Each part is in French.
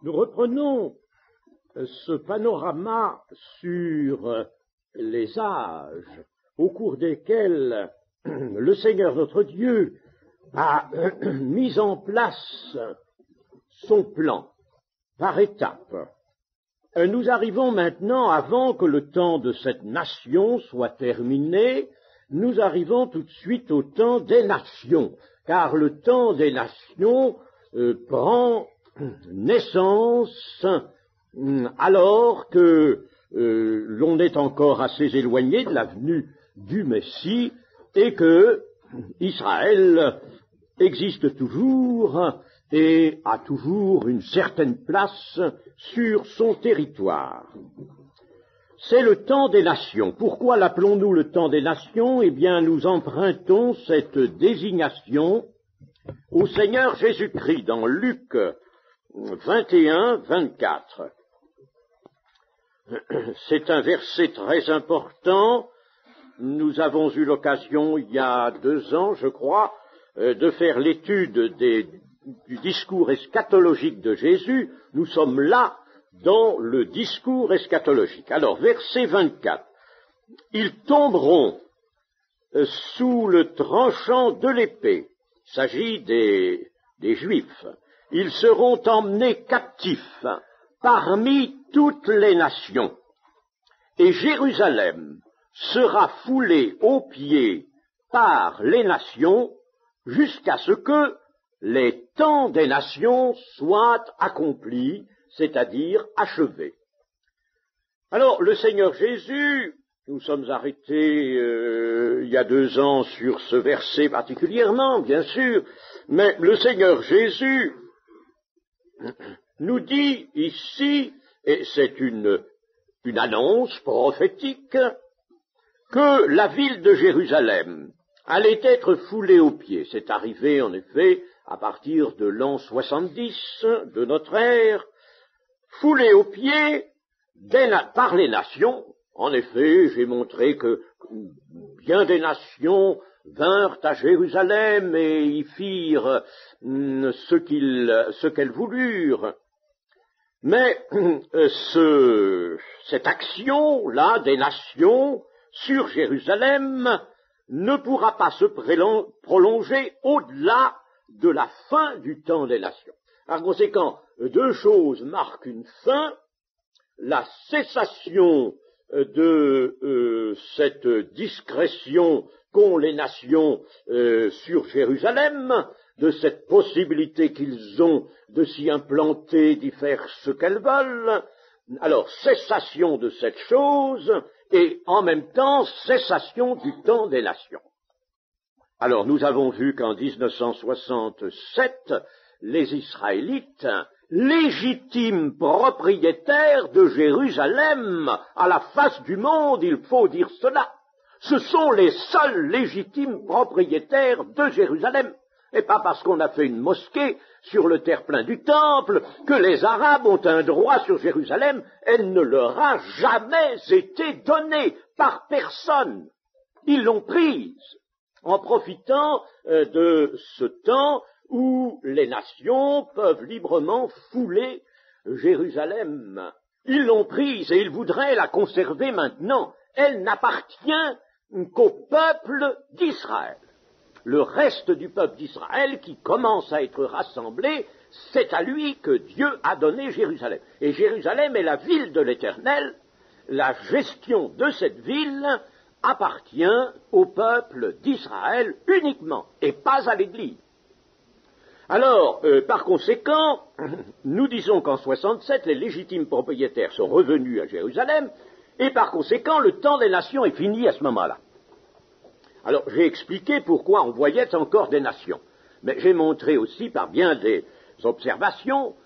Nous reprenons ce panorama sur les âges au cours desquels le Seigneur notre Dieu a mis en place son plan par étapes. Nous arrivons maintenant, avant que le temps de cette nation soit terminé, nous arrivons tout de suite au temps des nations, car le temps des nations prend naissance alors que l'on est encore assez éloigné de la venue du Messie et que Israël existe toujours et a toujours une certaine place sur son territoire. C'est le temps des nations. Pourquoi l'appelons-nous le temps des nations? Eh bien, nous empruntons cette désignation au Seigneur Jésus-Christ dans Luc 21, 24. C'est un verset très important. Nous avons eu l'occasion, il y a 2 ans, je crois, de faire l'étude du discours eschatologique de Jésus. Nous sommes là dans le discours eschatologique. Alors, verset 24. Ils tomberont sous le tranchant de l'épée. Il s'agit des Juifs. Ils seront emmenés captifs parmi toutes les nations. Et Jérusalem sera foulée aux pieds par les nations jusqu'à ce que les temps des nations soient accomplis, c'est-à-dire achevés. Alors, le Seigneur Jésus, nous sommes arrêtés il y a 2 ans sur ce verset particulièrement, bien sûr, mais le Seigneur Jésus nous dit ici, et c'est une annonce prophétique, que la ville de Jérusalem allait être foulée aux pieds. C'est arrivé, en effet, à partir de l'an 70 de notre ère, foulée aux pieds par les nations. En effet, j'ai montré que bien des nations vinrent à Jérusalem et y firent ce qu'elles voulurent. Mais cette action-là des nations sur Jérusalem ne pourra pas se prolonger au-delà de la fin du temps des nations. Par conséquent, 2 choses marquent une fin: la cessation de cette discrétion qu'ont les nations sur Jérusalem, de cette possibilité qu'ils ont de s'y implanter, d'y faire ce qu'elles veulent. Alors, cessation de cette chose, et en même temps, cessation du temps des nations. Alors, nous avons vu qu'en 1967, les Israélites, légitimes propriétaires de Jérusalem, à la face du monde, il faut dire cela, ce sont les seuls légitimes propriétaires de Jérusalem. Et pas parce qu'on a fait une mosquée sur le terre-plein du temple que les Arabes ont un droit sur Jérusalem. Elle ne leur a jamais été donnée par personne. Ils l'ont prise en profitant de ce temps où les nations peuvent librement fouler Jérusalem. Ils l'ont prise et ils voudraient la conserver maintenant. Elle n'appartient qu'au peuple d'Israël. Le reste du peuple d'Israël qui commence à être rassemblé, c'est à lui que Dieu a donné Jérusalem. Et Jérusalem est la ville de l'Éternel. La gestion de cette ville appartient au peuple d'Israël uniquement, et pas à l'Église. Alors, par conséquent, nous disons qu'en 67, les légitimes propriétaires sont revenus à Jérusalem, et par conséquent, le temps des nations est fini à ce moment-là. Alors, j'ai expliqué pourquoi on voyait encore des nations, mais j'ai montré aussi par bien des observations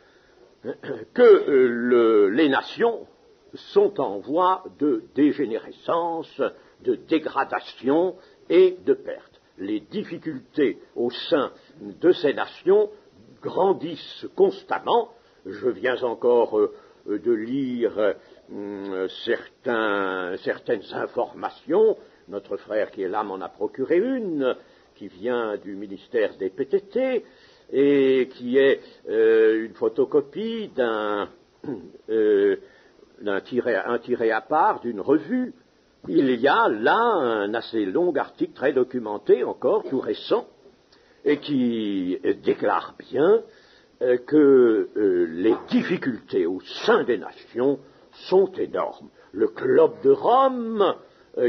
que les nations sont en voie de dégénérescence, de dégradation et de perte. Les difficultés au sein de ces nations grandissent constamment. Je viens encore de lire certaines informations. Notre frère qui est là m'en a procuré une, qui vient du ministère des PTT, et qui est une photocopie un tiré à part d'une revue, il y a là un assez long article très documenté, encore tout récent, et qui déclare bien que les difficultés au sein des nations sont énormes. Le Club de Rome,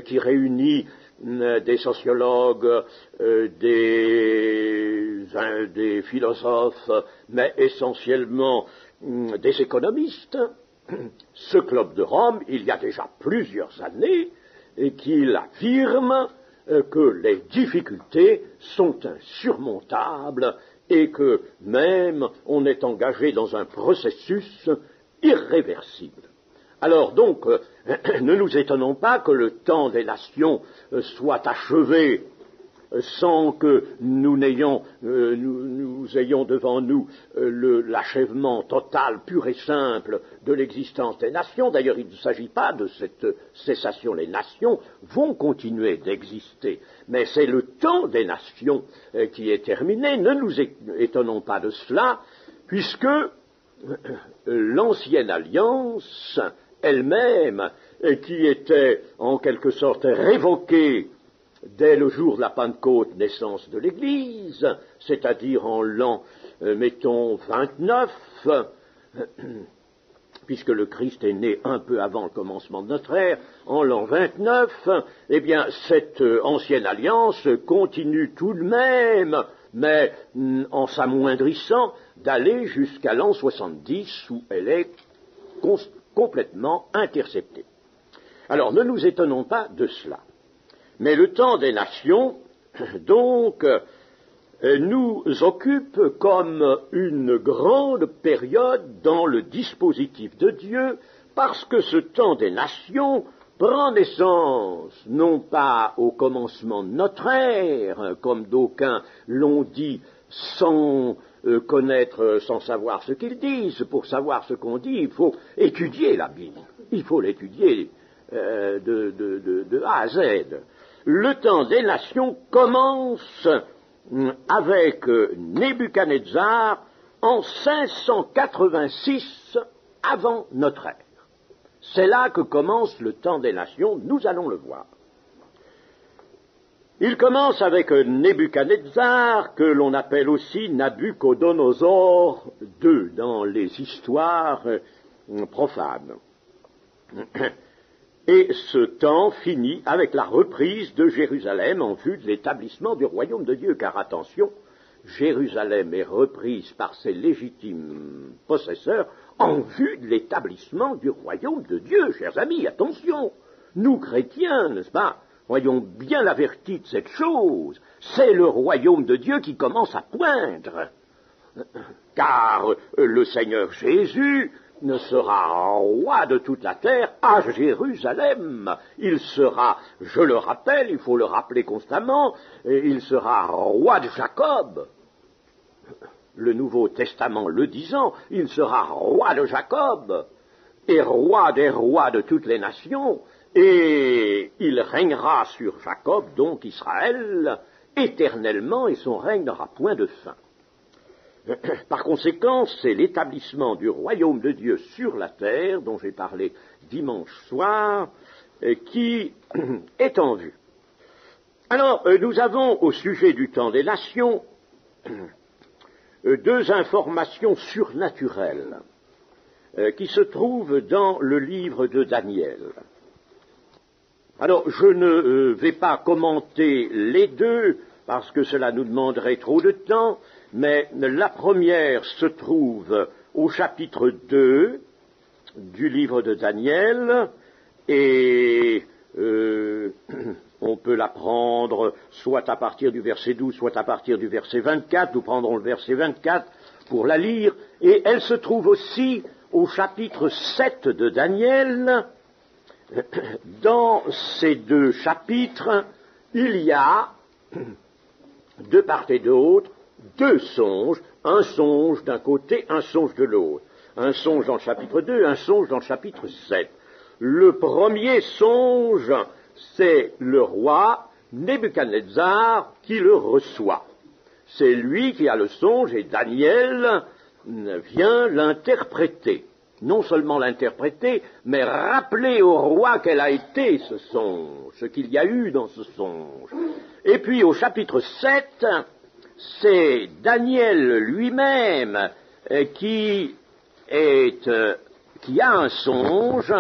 qui réunit des sociologues, des philosophes, mais essentiellement des économistes, ce Club de Rome, il y a déjà plusieurs années, et qu'il affirme que les difficultés sont insurmontables et que même on est engagé dans un processus irréversible. Alors donc, ne nous étonnons pas que le temps des nations soit achevé sans que nous ayons devant nous l'achèvement total, pur et simple de l'existence des nations. D'ailleurs, il ne s'agit pas de cette cessation. Les nations vont continuer d'exister, mais c'est le temps des nations qui est terminé. Ne nous étonnons pas de cela, puisque l'ancienne alliance elle-même, qui était en quelque sorte révoquée dès le jour de la Pentecôte, naissance de l'Église, c'est-à-dire en l'an, mettons, 29, puisque le Christ est né un peu avant le commencement de notre ère, en l'an 29, eh bien, cette ancienne alliance continue tout de même, mais en s'amoindrissant, d'aller jusqu'à l'an 70, où elle est complètement interceptée. Alors, ne nous étonnons pas de cela. Mais le temps des nations, donc, nous occupe comme une grande période dans le dispositif de Dieu, parce que ce temps des nations prend naissance, non pas au commencement de notre ère, comme d'aucuns l'ont dit, sans connaître, sans savoir ce qu'ils disent. Pour savoir ce qu'on dit, il faut étudier la Bible. Il faut l'étudier de A à Z. Le temps des nations commence avec Nebuchadnezzar en 586 avant notre ère. C'est là que commence le temps des nations, nous allons le voir. Il commence avec Nebuchadnezzar, que l'on appelle aussi Nabuchodonosor II dans les histoires profanes. Et ce temps finit avec la reprise de Jérusalem en vue de l'établissement du royaume de Dieu, car attention, Jérusalem est reprise par ses légitimes possesseurs en vue de l'établissement du royaume de Dieu, chers amis, attention, nous chrétiens, n'est-ce pas, voyons bien l'avertis de cette chose, c'est le royaume de Dieu qui commence à poindre, car le Seigneur Jésus ne sera roi de toute la terre à Jérusalem. Il sera, je le rappelle, il faut le rappeler constamment, il sera roi de Jacob. Le Nouveau Testament le disant, il sera roi de Jacob et roi des rois de toutes les nations, et il régnera sur Jacob, donc Israël, éternellement, et son règne n'aura point de fin. Par conséquent, c'est l'établissement du royaume de Dieu sur la terre, dont j'ai parlé dimanche soir, qui est en vue. Alors, nous avons au sujet du temps des nations deux informations surnaturelles qui se trouvent dans le livre de Daniel. Alors, je ne vais pas commenter les deux, parce que cela nous demanderait trop de temps, mais la première se trouve au chapitre 2 du livre de Daniel, et on peut la prendre soit à partir du verset 12, soit à partir du verset 24. Nous prendrons le verset 24 pour la lire, et elle se trouve aussi au chapitre 7 de Daniel. Dans ces deux chapitres, il y a, de part et d'autre, deux songes, un songe d'un côté, un songe de l'autre. Un songe dans le chapitre 2, un songe dans le chapitre 7. Le premier songe, c'est le roi Nebuchadnezzar qui le reçoit. c'est lui qui a le songe et Daniel vient l'interpréter. Non seulement l'interpréter, mais rappeler au roi quel a été ce songe, ce qu'il y a eu dans ce songe. Et puis au chapitre 7, c'est Daniel lui-même qui a un songe.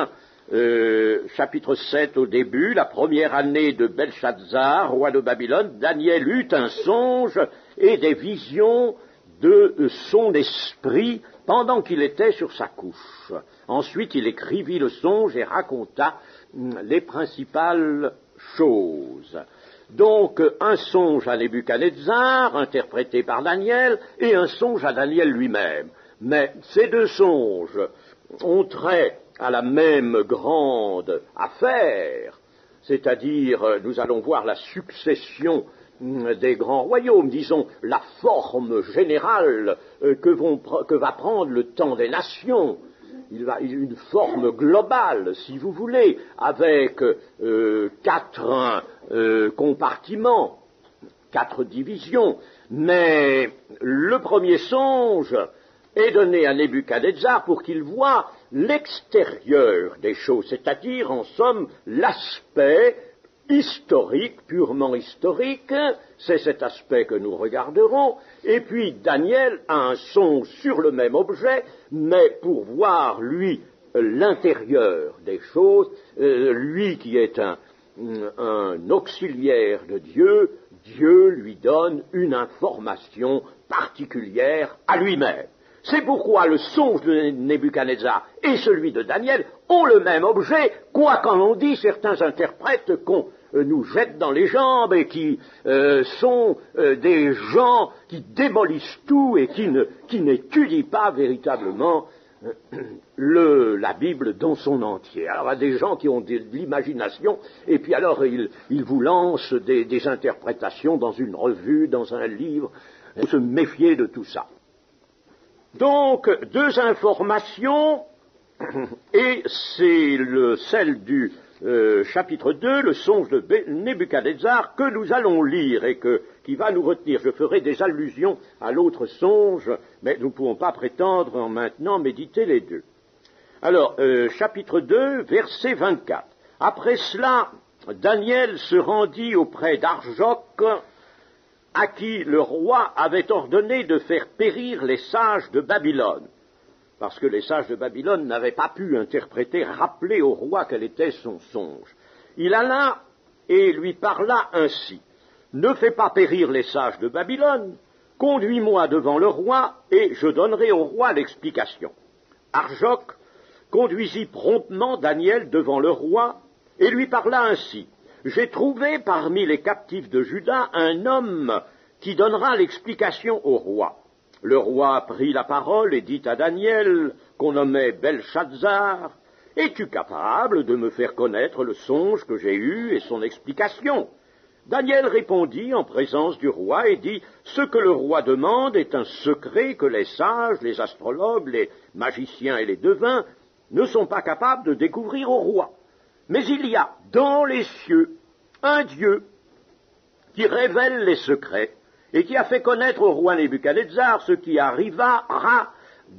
Chapitre 7 au début, la première année de Belshazzar, roi de Babylone, Daniel eut un songe et des visions de son esprit pendant qu'il était sur sa couche. Ensuite, il écrivit le songe et raconta les principales choses. Donc, un songe à Nebuchadnezzar, interprété par Daniel, et un songe à Daniel lui-même. Mais ces deux songes ont trait à la même grande affaire, c'est-à-dire, nous allons voir la succession des grands royaumes, disons, la forme générale que va prendre le temps des nations. Une forme globale, si vous voulez, avec 4 compartiments, 4 divisions. Mais le premier songe est donné à Nebuchadnezzar pour qu'il voie l'extérieur des choses, c'est-à-dire, en somme, l'aspect historique, purement historique, c'est cet aspect que nous regarderons, et puis Daniel a un songe sur le même objet, mais pour voir, lui, l'intérieur des choses, lui qui est un auxiliaire de Dieu, Dieu lui donne une information particulière à lui-même. C'est pourquoi le songe de Nebuchadnezzar et celui de Daniel ont le même objet, quoi qu'en ont dit certains interprètes qu'on nous jette dans les jambes et qui sont des gens qui démolissent tout et qui n'étudient pas véritablement la Bible dans son entier. Alors il y a des gens qui ont de l'imagination et puis alors ils vous lancent des interprétations dans une revue, dans un livre. Il faut se méfier de tout ça. Donc, 2 informations, et c'est celle du chapitre 2, le songe de Nebuchadnezzar, que nous allons lire et qui va nous retenir. Je ferai des allusions à l'autre songe, mais nous ne pouvons pas prétendre maintenant méditer les deux. Alors, chapitre 2, verset 24. Après cela, Daniel se rendit auprès d'Arjoc, à qui le roi avait ordonné de faire périr les sages de Babylone, parce que les sages de Babylone n'avaient pas pu interpréter, rappeler au roi quel était son songe. Il alla et lui parla ainsi: « Ne fais pas périr les sages de Babylone, conduis-moi devant le roi, et je donnerai au roi l'explication. » Arjoc conduisit promptement Daniel devant le roi, et lui parla ainsi: « J'ai trouvé parmi les captifs de Juda un homme qui donnera l'explication au roi. » Le roi prit la parole et dit à Daniel, qu'on nommait Belshazzar: « Es-tu capable de me faire connaître le songe que j'ai eu et son explication ?» Daniel répondit en présence du roi et dit: « Ce que le roi demande est un secret que les sages, les astrologues, les magiciens et les devins ne sont pas capables de découvrir au roi. Mais il y a dans les cieux un Dieu qui révèle les secrets et qui a fait connaître au roi Nebuchadnezzar ce qui arrivera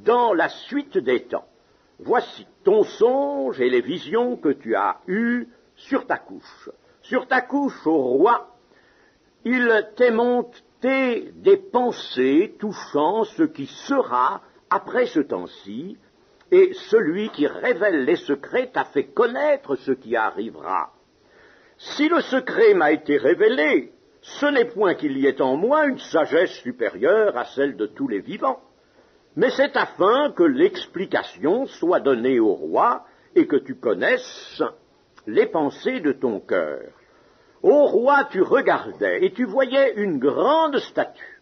dans la suite des temps. Voici ton songe et les visions que tu as eues sur ta couche. Sur ta couche, ô roi, il t'est monté des pensées touchant ce qui sera après ce temps-ci, et celui qui révèle les secrets t'a fait connaître ce qui arrivera. Si le secret m'a été révélé, ce n'est point qu'il y ait en moi une sagesse supérieure à celle de tous les vivants, mais c'est afin que l'explication soit donnée au roi et que tu connaisses les pensées de ton cœur. Ô roi, tu regardais et tu voyais une grande statue.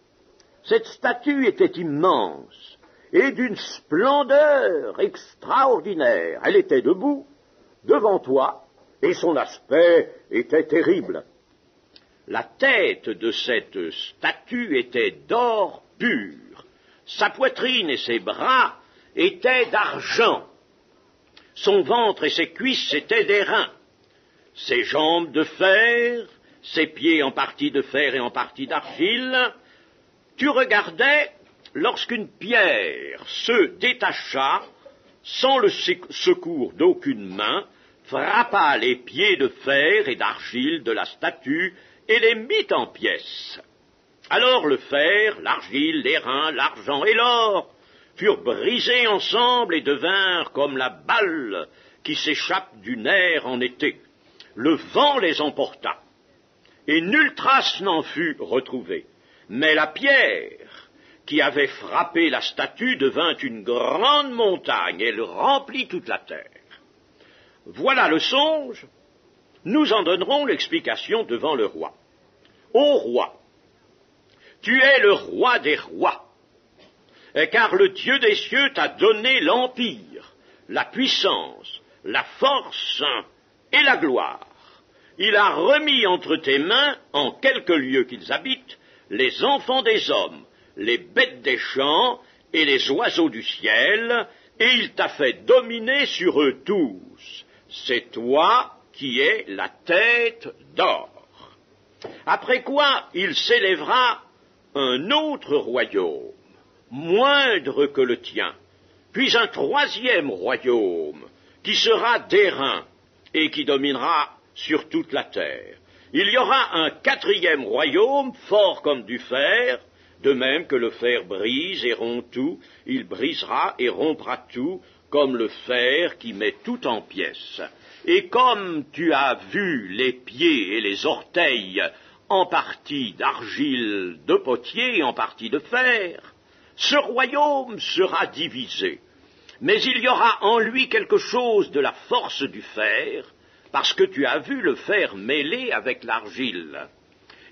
Cette statue était immense et d'une splendeur extraordinaire. Elle était debout devant toi et son aspect était terrible. La tête de cette statue était d'or pur. Sa poitrine et ses bras étaient d'argent. Son ventre et ses cuisses étaient d'airain. Ses jambes de fer, ses pieds en partie de fer et en partie d'argile, Tu regardais lorsqu'une pierre se détacha, sans le secours d'aucune main, frappa les pieds de fer et d'argile de la statue et les mit en pièces. Alors le fer, l'argile, l'airain, l'argent et l'or furent brisés ensemble et devinrent comme la balle qui s'échappe du nerf en été. Le vent les emporta, et nulle trace n'en fut retrouvée. Mais la pierre qui avait frappé la statue devint une grande montagne, elle remplit toute la terre. Voilà le songe, nous en donnerons l'explication devant le roi. Ô roi, tu es le roi des rois, car le Dieu des cieux t'a donné l'empire, la puissance, la force et la gloire. Il a remis entre tes mains, en quelque lieu qu'ils habitent, les enfants des hommes, les bêtes des champs et les oiseaux du ciel, et il t'a fait dominer sur eux tous. C'est toi qui es la tête d'or. Après quoi il s'élèvera un autre royaume, moindre que le tien, puis un troisième royaume, qui sera d'airain et qui dominera sur toute la terre. Il y aura un quatrième royaume, fort comme du fer, de même que le fer brise et rompt tout, il brisera et rompra tout, comme le fer qui met tout en pièces. Et comme tu as vu les pieds et les orteils en partie d'argile de potier et en partie de fer, ce royaume sera divisé. Mais il y aura en lui quelque chose de la force du fer, parce que tu as vu le fer mêlé avec l'argile.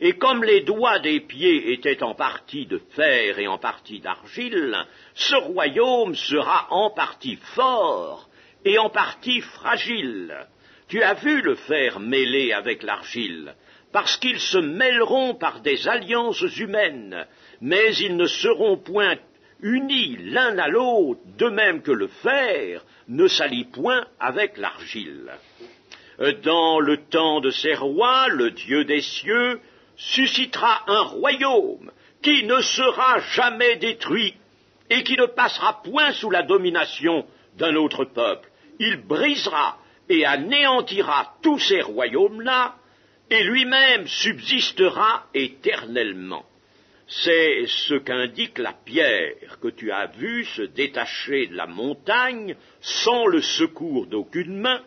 Et comme les doigts des pieds étaient en partie de fer et en partie d'argile, ce royaume sera en partie fort et en partie fragile. Tu as vu le fer mêlé avec l'argile, parce qu'ils se mêleront par des alliances humaines, mais ils ne seront point unis l'un à l'autre, de même que le fer ne s'allie point avec l'argile. Dans le temps de ces rois, le Dieu des cieux suscitera un royaume qui ne sera jamais détruit et qui ne passera point sous la domination d'un autre peuple. Il brisera et anéantira tous ces royaumes-là, et lui-même subsistera éternellement. C'est ce qu'indique la pierre que tu as vue se détacher de la montagne sans le secours d'aucune main,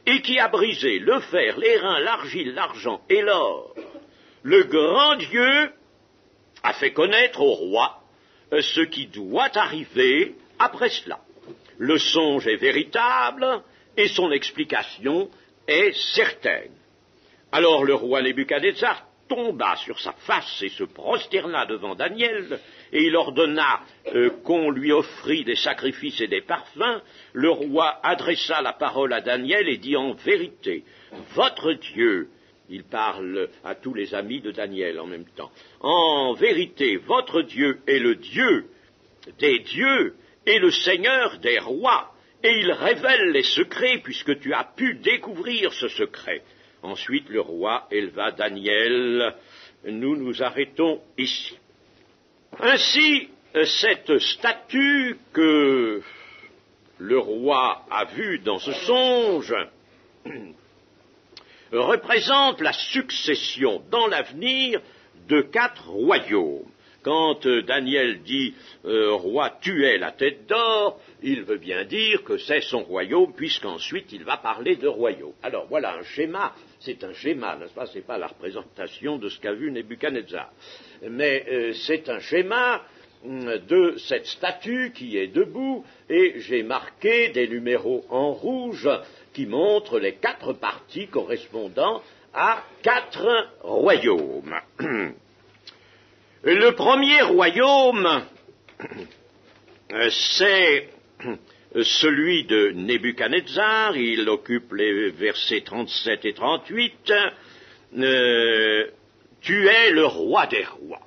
et qui a brisé le fer, l'airain, l'argile, l'argent et l'or. Le grand Dieu a fait connaître au roi ce qui doit arriver après cela. Le songe est véritable et son explication est certaine. Alors le roi Nebuchadnezzar tomba sur sa face et se prosterna devant Daniel, et il ordonna qu'on lui offrît des sacrifices et des parfums. Le roi adressa la parole à Daniel et dit en vérité, votre Dieu, il parle à tous les amis de Daniel en même temps, en vérité, votre Dieu est le Dieu des dieux et le Seigneur des rois, et il révèle les secrets puisque tu as pu découvrir ce secret. Ensuite, le roi éleva Daniel. Nous nous arrêtons ici. Ainsi, cette statue que le roi a vue dans ce songe représente la succession dans l'avenir de 4 royaumes. Quand Daniel dit « Roi, tu es la tête d'or », il veut bien dire que c'est son royaume, puisqu'ensuite il va parler de royaume. Alors voilà un schéma, c'est un schéma, n'est-ce pas, c'est pas la représentation de ce qu'a vu Nebuchadnezzar. Mais c'est un schéma de cette statue qui est debout, et j'ai marqué des numéros en rouge qui montrent les 4 parties correspondant à 4 royaumes. Le premier royaume, c'est celui de Nebuchadnezzar, il occupe les versets 37 et 38, tu es le roi des rois.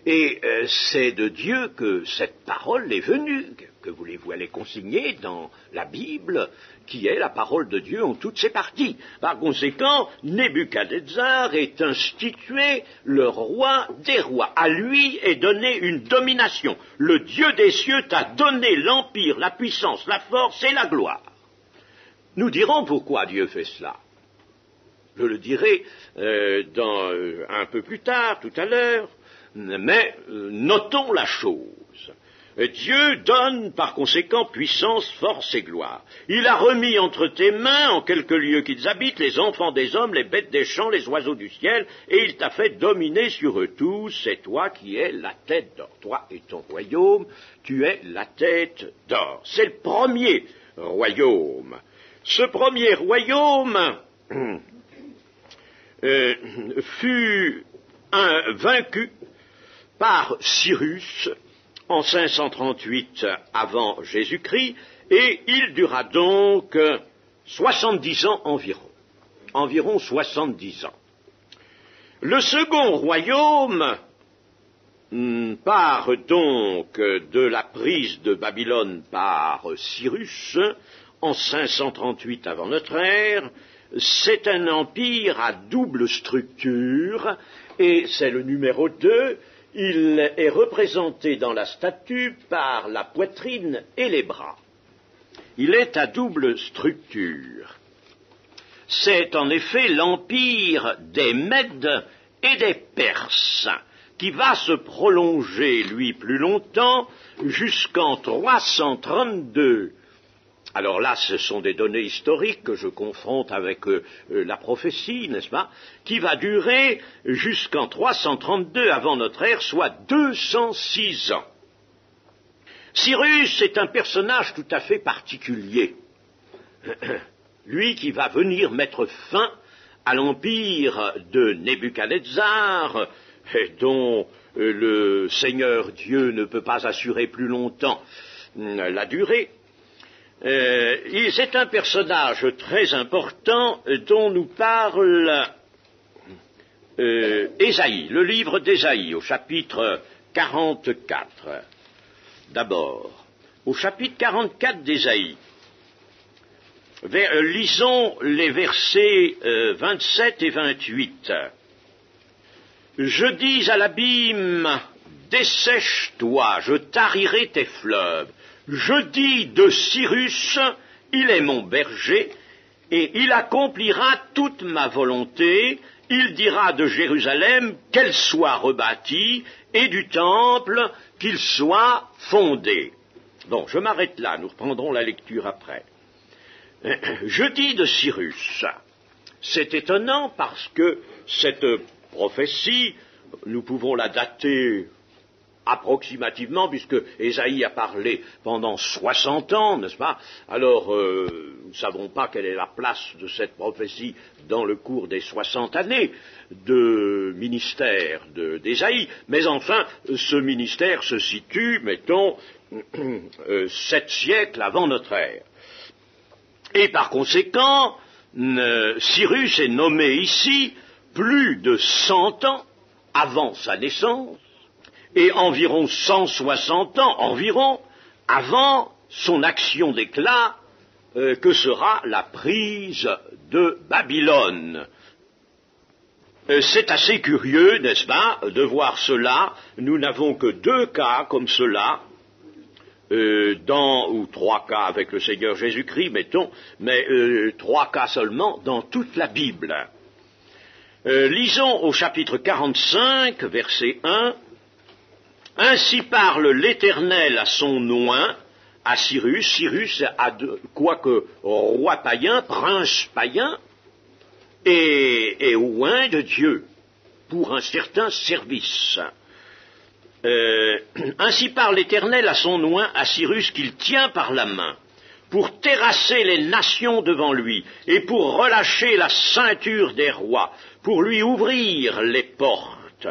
Et c'est de Dieu que cette parole est venue. Que voulez-vous, elle est consignée dans la Bible, qui est la parole de Dieu en toutes ses parties. Par conséquent, Nebuchadnezzar est institué le roi des rois. À lui est donnée une domination. Le Dieu des cieux t'a donné l'empire, la puissance, la force et la gloire. Nous dirons pourquoi Dieu fait cela. Je le dirai un peu plus tard, tout à l'heure, mais notons la chose. Dieu donne par conséquent puissance, force et gloire. Il a remis entre tes mains, en quelques lieux qu'ils habitent, les enfants des hommes, les bêtes des champs, les oiseaux du ciel, et il t'a fait dominer sur eux tous. C'est toi qui es la tête d'or. Toi et ton royaume, tu es la tête d'or. C'est le premier royaume. Ce premier royaume fut vaincu par Cyrus en 538 avant Jésus-Christ, et il dura donc 70 ans environ 70 ans. Le second royaume part donc de la prise de Babylone par Cyrus en 538 avant notre ère. C'est un empire à double structure, et c'est le numéro 2. Il est représenté dans la statue par la poitrine et les bras. Il est à double structure. C'est en effet l'empire des Mèdes et des Perses, qui va se prolonger, lui, plus longtemps, jusqu'en 332. Alors là, ce sont des données historiques que je confronte avec la prophétie, n'est-ce pas, qui va durer jusqu'en 332 avant notre ère, soit 206 ans. Cyrus est un personnage tout à fait particulier. Lui qui va venir mettre fin à l'empire de Nebuchadnezzar, dont le Seigneur Dieu ne peut pas assurer plus longtemps la durée. C'est un personnage très important dont nous parle Ésaïe, le livre d'Ésaïe, au chapitre 44. D'abord, au chapitre 44 d'Ésaïe, lisons les versets 27 et 28. Je dis à l'abîme, dessèche-toi, je tarirai tes fleuves. Je dis de Cyrus, il est mon berger, et il accomplira toute ma volonté. Il dira de Jérusalem qu'elle soit rebâtie, et du temple qu'il soit fondé. Bon, je m'arrête là, nous reprendrons la lecture après. Je dis de Cyrus, c'est étonnant parce que cette prophétie, nous pouvons la dater approximativement, puisque Ésaïe a parlé pendant 60 ans, n'est-ce pas? Alors, nous ne savons pas quelle est la place de cette prophétie dans le cours des 60 années de ministère d'Ésaïe, mais enfin, ce ministère se situe, mettons, 7 siècles avant notre ère. Et par conséquent, Cyrus est nommé ici plus de 100 ans avant sa naissance, et environ 160 ans, avant son action d'éclat, que sera la prise de Babylone. C'est assez curieux, n'est-ce pas, de voir cela. Nous n'avons que 2 cas comme cela, ou 3 cas avec le Seigneur Jésus-Christ, mettons, mais 3 cas seulement dans toute la Bible. Lisons au chapitre 45, verset 1. Ainsi parle l'Éternel à son oint, à Cyrus. Cyrus, quoique roi païen, prince païen, et oint de Dieu, pour un certain service. Ainsi parle l'Éternel à son oint, à Cyrus, qu'il tient par la main, pour terrasser les nations devant lui, et pour relâcher la ceinture des rois, pour lui ouvrir les portes,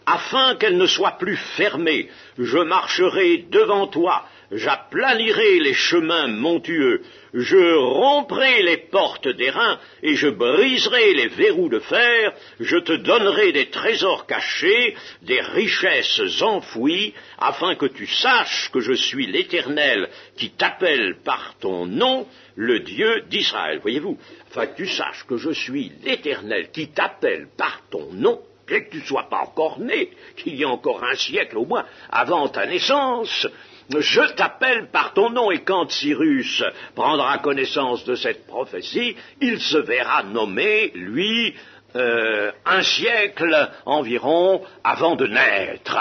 afin qu'elle ne soit plus fermée. Je marcherai devant toi, j'aplanirai les chemins montueux, je romprai les portes d'airain et je briserai les verrous de fer, je te donnerai des trésors cachés, des richesses enfouies, afin que tu saches que je suis l'Éternel qui t'appelle par ton nom, le Dieu d'Israël. Voyez-vous, afin que tu saches que je suis l'Éternel qui t'appelle par ton nom, bien que tu ne sois pas encore né, qu'il y a encore un siècle au moins avant ta naissance, je t'appelle par ton nom. Et quand Cyrus prendra connaissance de cette prophétie, il se verra nommer, lui, un siècle environ avant de naître.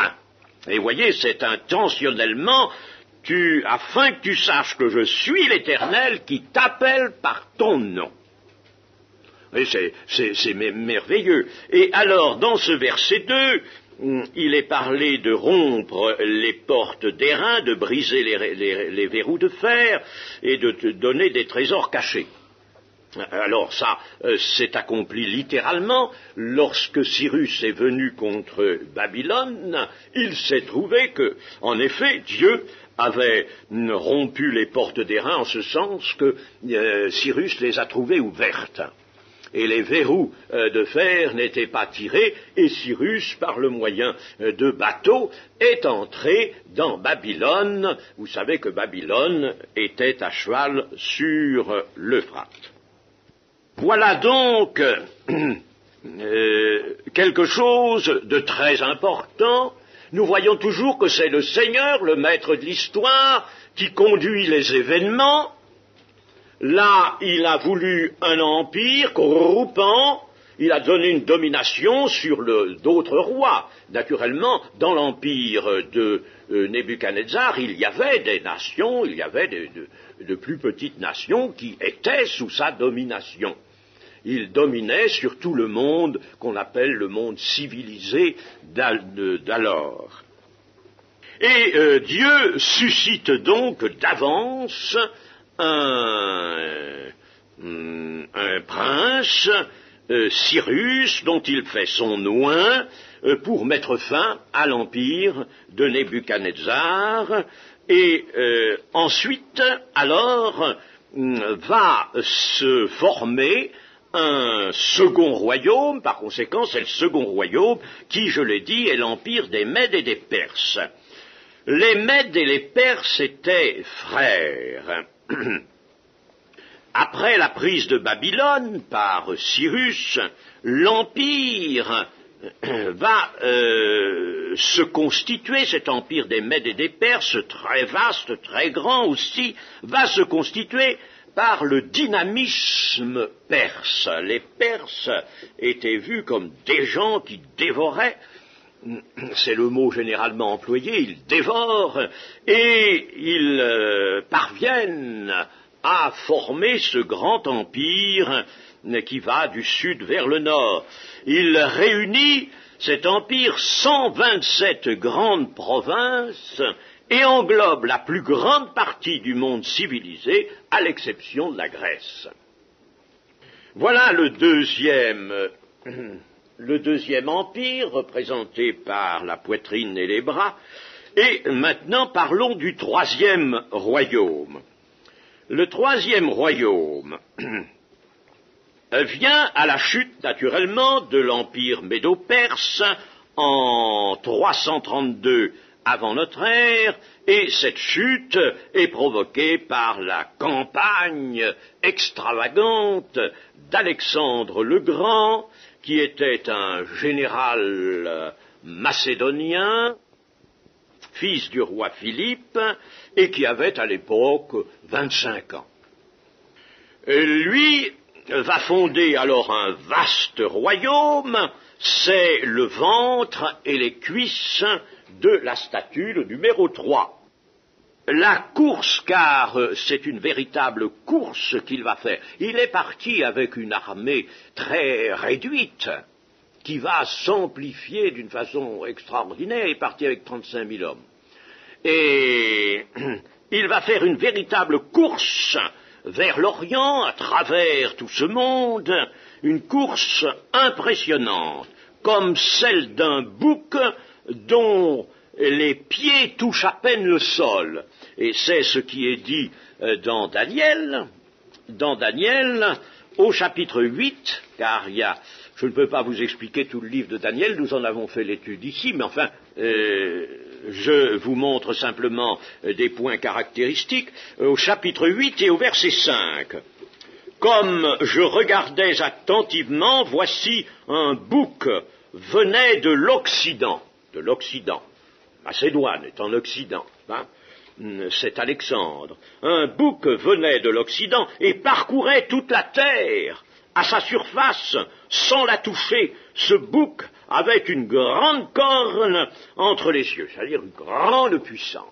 Et voyez, c'est intentionnellement, afin que tu saches que je suis l'Éternel qui t'appelle par ton nom. Et c'est merveilleux. Et alors, dans ce verset 2, il est parlé de rompre les portes d'airain, de briser les verrous de fer et de te donner des trésors cachés. Alors ça, s'est accompli littéralement. Lorsque Cyrus est venu contre Babylone, il s'est trouvé que, en effet, Dieu avait rompu les portes d'airain en ce sens que Cyrus les a trouvées ouvertes. Et les verrous de fer n'étaient pas tirés, et Cyrus, par le moyen de bateaux, est entré dans Babylone. Vous savez que Babylone était à cheval sur l'Euphrate. Voilà donc quelque chose de très important. Nous voyons toujours que c'est le Seigneur, le maître de l'histoire, qui conduit les événements. Là, il a voulu un empire groupant, il a donné une domination sur d'autres rois. Naturellement, dans l'empire de Nebuchadnezzar, il y avait des nations, il y avait de plus petites nations qui étaient sous sa domination. Il dominait sur tout le monde qu'on appelle le monde civilisé d'alors. Et Dieu suscite donc d'avance un prince, Cyrus, dont il fait son oint, pour mettre fin à l'empire de Nebuchadnezzar, et ensuite, alors, va se former un second royaume. Par conséquent, c'est le second royaume qui, je l'ai dit, est l'empire des Mèdes et des Perses. Les Mèdes et les Perses étaient frères. Après la prise de Babylone par Cyrus, l'empire va se constituer, cet empire des Mèdes et des Perses, très vaste, très grand aussi, va se constituer par le dynamisme perse. Les Perses étaient vus comme des gens qui dévoraient, c'est le mot généralement employé, ils dévorent, et ils parviennent à former ce grand empire qui va du sud vers le nord. Il réunit, cet empire, 127 grandes provinces et englobe la plus grande partie du monde civilisé, à l'exception de la Grèce. Voilà le deuxième empire, représenté par la poitrine et les bras, et maintenant parlons du troisième royaume. Le troisième royaume vient à la chute, naturellement, de l'empire médo-perse en 332 avant notre ère, et cette chute est provoquée par la campagne extravagante d'Alexandre le Grand, qui était un général macédonien, fils du roi Philippe, et qui avait à l'époque 25 ans. Lui va fonder alors un vaste royaume, c'est le ventre et les cuisses de la statue, le numéro 3. La course, car c'est une véritable course qu'il va faire. Il est parti avec une armée très réduite, qui va s'amplifier d'une façon extraordinaire. Il est parti avec 35 000 hommes. Et il va faire une véritable course vers l'Orient, à travers tout ce monde, une course impressionnante, comme celle d'un bouc dont les pieds touchent à peine le sol. Et c'est ce qui est dit dans Daniel, au chapitre 8, car je ne peux pas vous expliquer tout le livre de Daniel, nous en avons fait l'étude ici, mais enfin, je vous montre simplement des points caractéristiques, au chapitre 8 et au verset 5. Comme je regardais attentivement, voici un bouc venait de l'Occident. Macédoine est en Occident, hein. C'est Alexandre. Un bouc venait de l'Occident et parcourait toute la terre à sa surface sans la toucher. Ce bouc avait une grande corne entre les yeux, c'est-à-dire une grande puissance.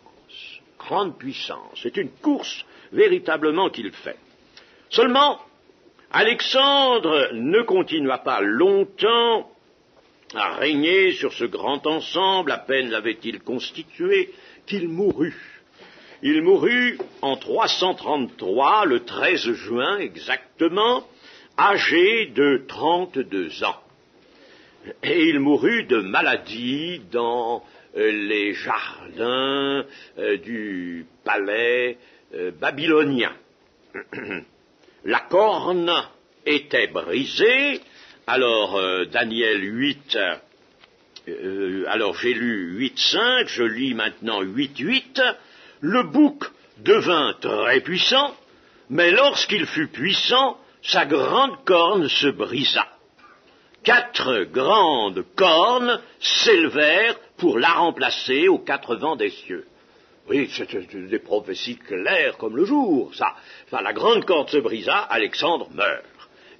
C'est une course véritablement qu'il fait. Seulement, Alexandre ne continua pas longtemps à régner sur ce grand ensemble, à peine l'avait-il constitué, qu'il mourut. Il mourut en 333, le 13 juin exactement, âgé de 32 ans. Et il mourut de maladie dans les jardins du palais babylonien. La corne était brisée. Alors, Daniel 8, alors j'ai lu 8.5, je lis maintenant 8.8. Le bouc devint très puissant, mais lorsqu'il fut puissant, sa grande corne se brisa. 4 grandes cornes s'élevèrent pour la remplacer aux 4 vents des cieux. Oui, c'est des prophéties claires comme le jour, ça. Enfin, la grande corne se brisa, Alexandre meurt.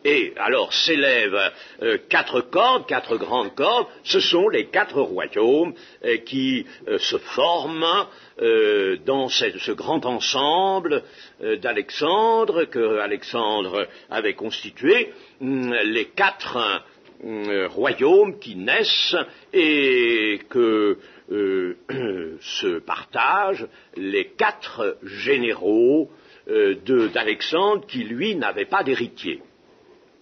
Et alors s'élèvent 4 cornes, 4 grandes cornes, ce sont les 4 royaumes qui se forment dans ce grand ensemble d'Alexandre, que Alexandre avait constitué, les 4 royaumes qui naissent et que se partagent les 4 généraux d'Alexandre qui, lui, n'avait pas d'héritier.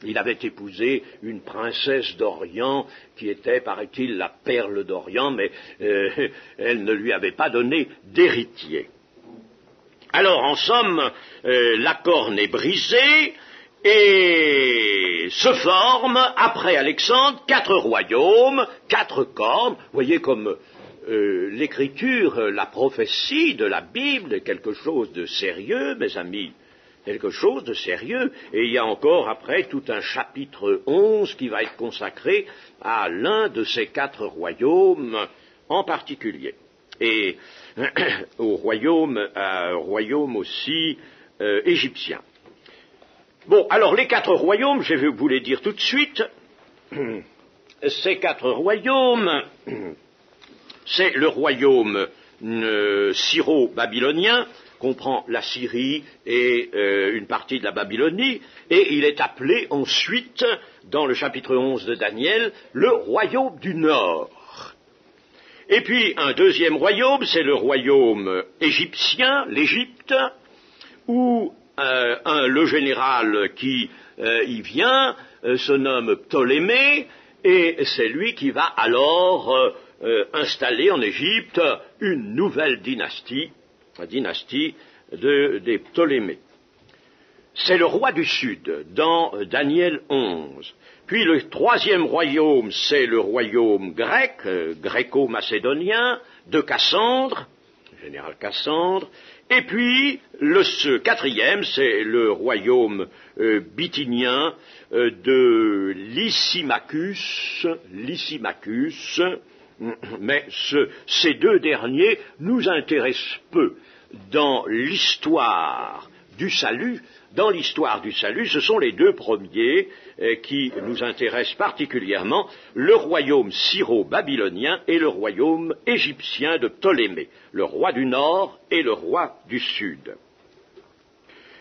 Il avait épousé une princesse d'Orient qui était, paraît-il, la perle d'Orient, mais elle ne lui avait pas donné d'héritier. Alors, en somme, la corne est brisée et se forment, après Alexandre, 4 royaumes, 4 cornes. Vous voyez comme l'écriture, la prophétie de la Bible est quelque chose de sérieux, mes amis. Quelque chose de sérieux, et il y a encore après tout un chapitre 11 qui va être consacré à l'un de ces 4 royaumes en particulier, et au royaume aussi égyptien. Bon, alors les 4 royaumes, je vais vous les dire tout de suite. Ces 4 royaumes, c'est le royaume syro-babylonien, comprend la Syrie et une partie de la Babylonie, et il est appelé ensuite, dans le chapitre 11 de Daniel, le royaume du Nord. Et puis un deuxième royaume, c'est le royaume égyptien, l'Égypte, où le général qui y vient se nomme Ptolémée, et c'est lui qui va alors installer en Égypte une nouvelle dynastie, la dynastie des Ptolémées. C'est le roi du Sud, dans Daniel 11. Puis le 3e royaume, c'est le royaume grec, gréco-macédonien, de Cassandre, le général Cassandre. Et puis, le 4e, c'est le royaume bithynien de Lysimachus, mais ces 2 derniers nous intéressent peu dans l'histoire du salut. Dans l'histoire du salut, ce sont les 2 premiers qui nous intéressent particulièrement, le royaume syro-babylonien et le royaume égyptien de Ptolémée, le roi du Nord et le roi du Sud.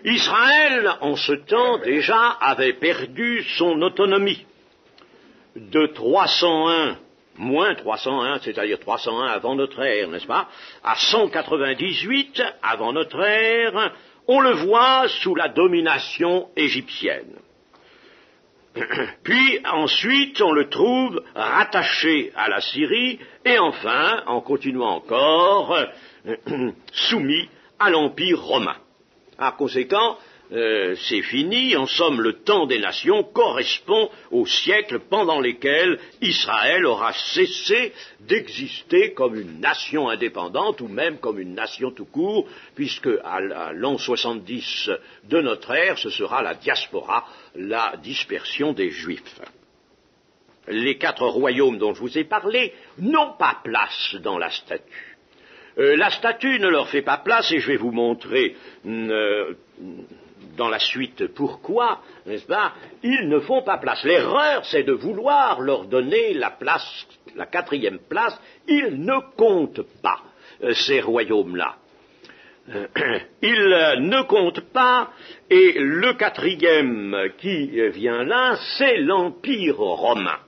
Israël, en ce temps déjà, avait perdu son autonomie de 301, moins 301, c'est-à-dire 301 avant notre ère, n'est-ce pas, à 198 avant notre ère. On le voit sous la domination égyptienne. Puis ensuite, on le trouve rattaché à la Syrie, et enfin, en continuant encore, soumis à l'Empire romain. Par conséquent, c'est fini. En somme, le temps des nations correspond aux siècles pendant lesquels Israël aura cessé d'exister comme une nation indépendante ou même comme une nation tout court, puisque à l'an 70 de notre ère, ce sera la diaspora, la dispersion des Juifs. Les 4 royaumes dont je vous ai parlé n'ont pas place dans la statue. La statue ne leur fait pas place, et je vais vous montrer dans la suite pourquoi, n'est-ce pas, ils ne font pas place. L'erreur, c'est de vouloir leur donner la place, la 4e place. Ils ne comptent pas, ces royaumes-là. Ils ne comptent pas, et le 4e qui vient là, c'est l'Empire romain.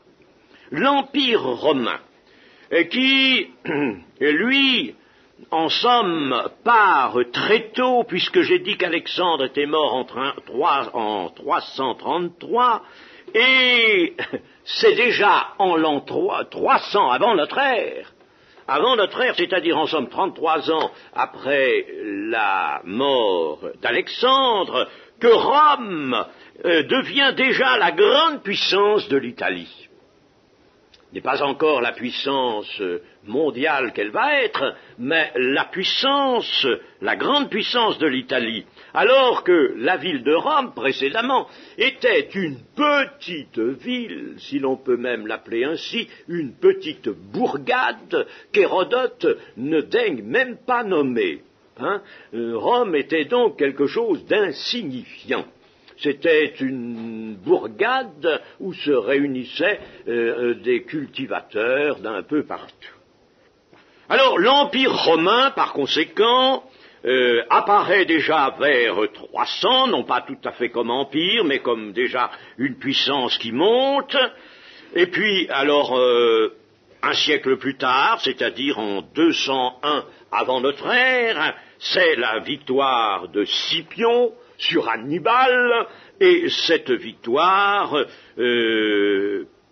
L'Empire romain, qui, lui, en somme, part très tôt, puisque j'ai dit qu'Alexandre était mort en 333, et c'est déjà en l'an 300 avant notre ère, c'est-à-dire en somme 33 ans après la mort d'Alexandre, que Rome devient déjà la grande puissance de l'Italie. N'est pas encore la puissance mondiale qu'elle va être, mais la puissance, la grande puissance de l'Italie, alors que la ville de Rome, précédemment, était une petite ville, si l'on peut même l'appeler ainsi, une petite bourgade qu'Hérodote ne daigne même pas nommer. Rome était donc quelque chose d'insignifiant. C'était une bourgade où se réunissaient des cultivateurs d'un peu partout. Alors l'Empire romain, par conséquent, apparaît déjà vers 300, non pas tout à fait comme empire, mais comme déjà une puissance qui monte. Et puis, alors, un siècle plus tard, c'est-à-dire en 201 avant notre ère, c'est la victoire de Scipion sur Hannibal, et cette victoire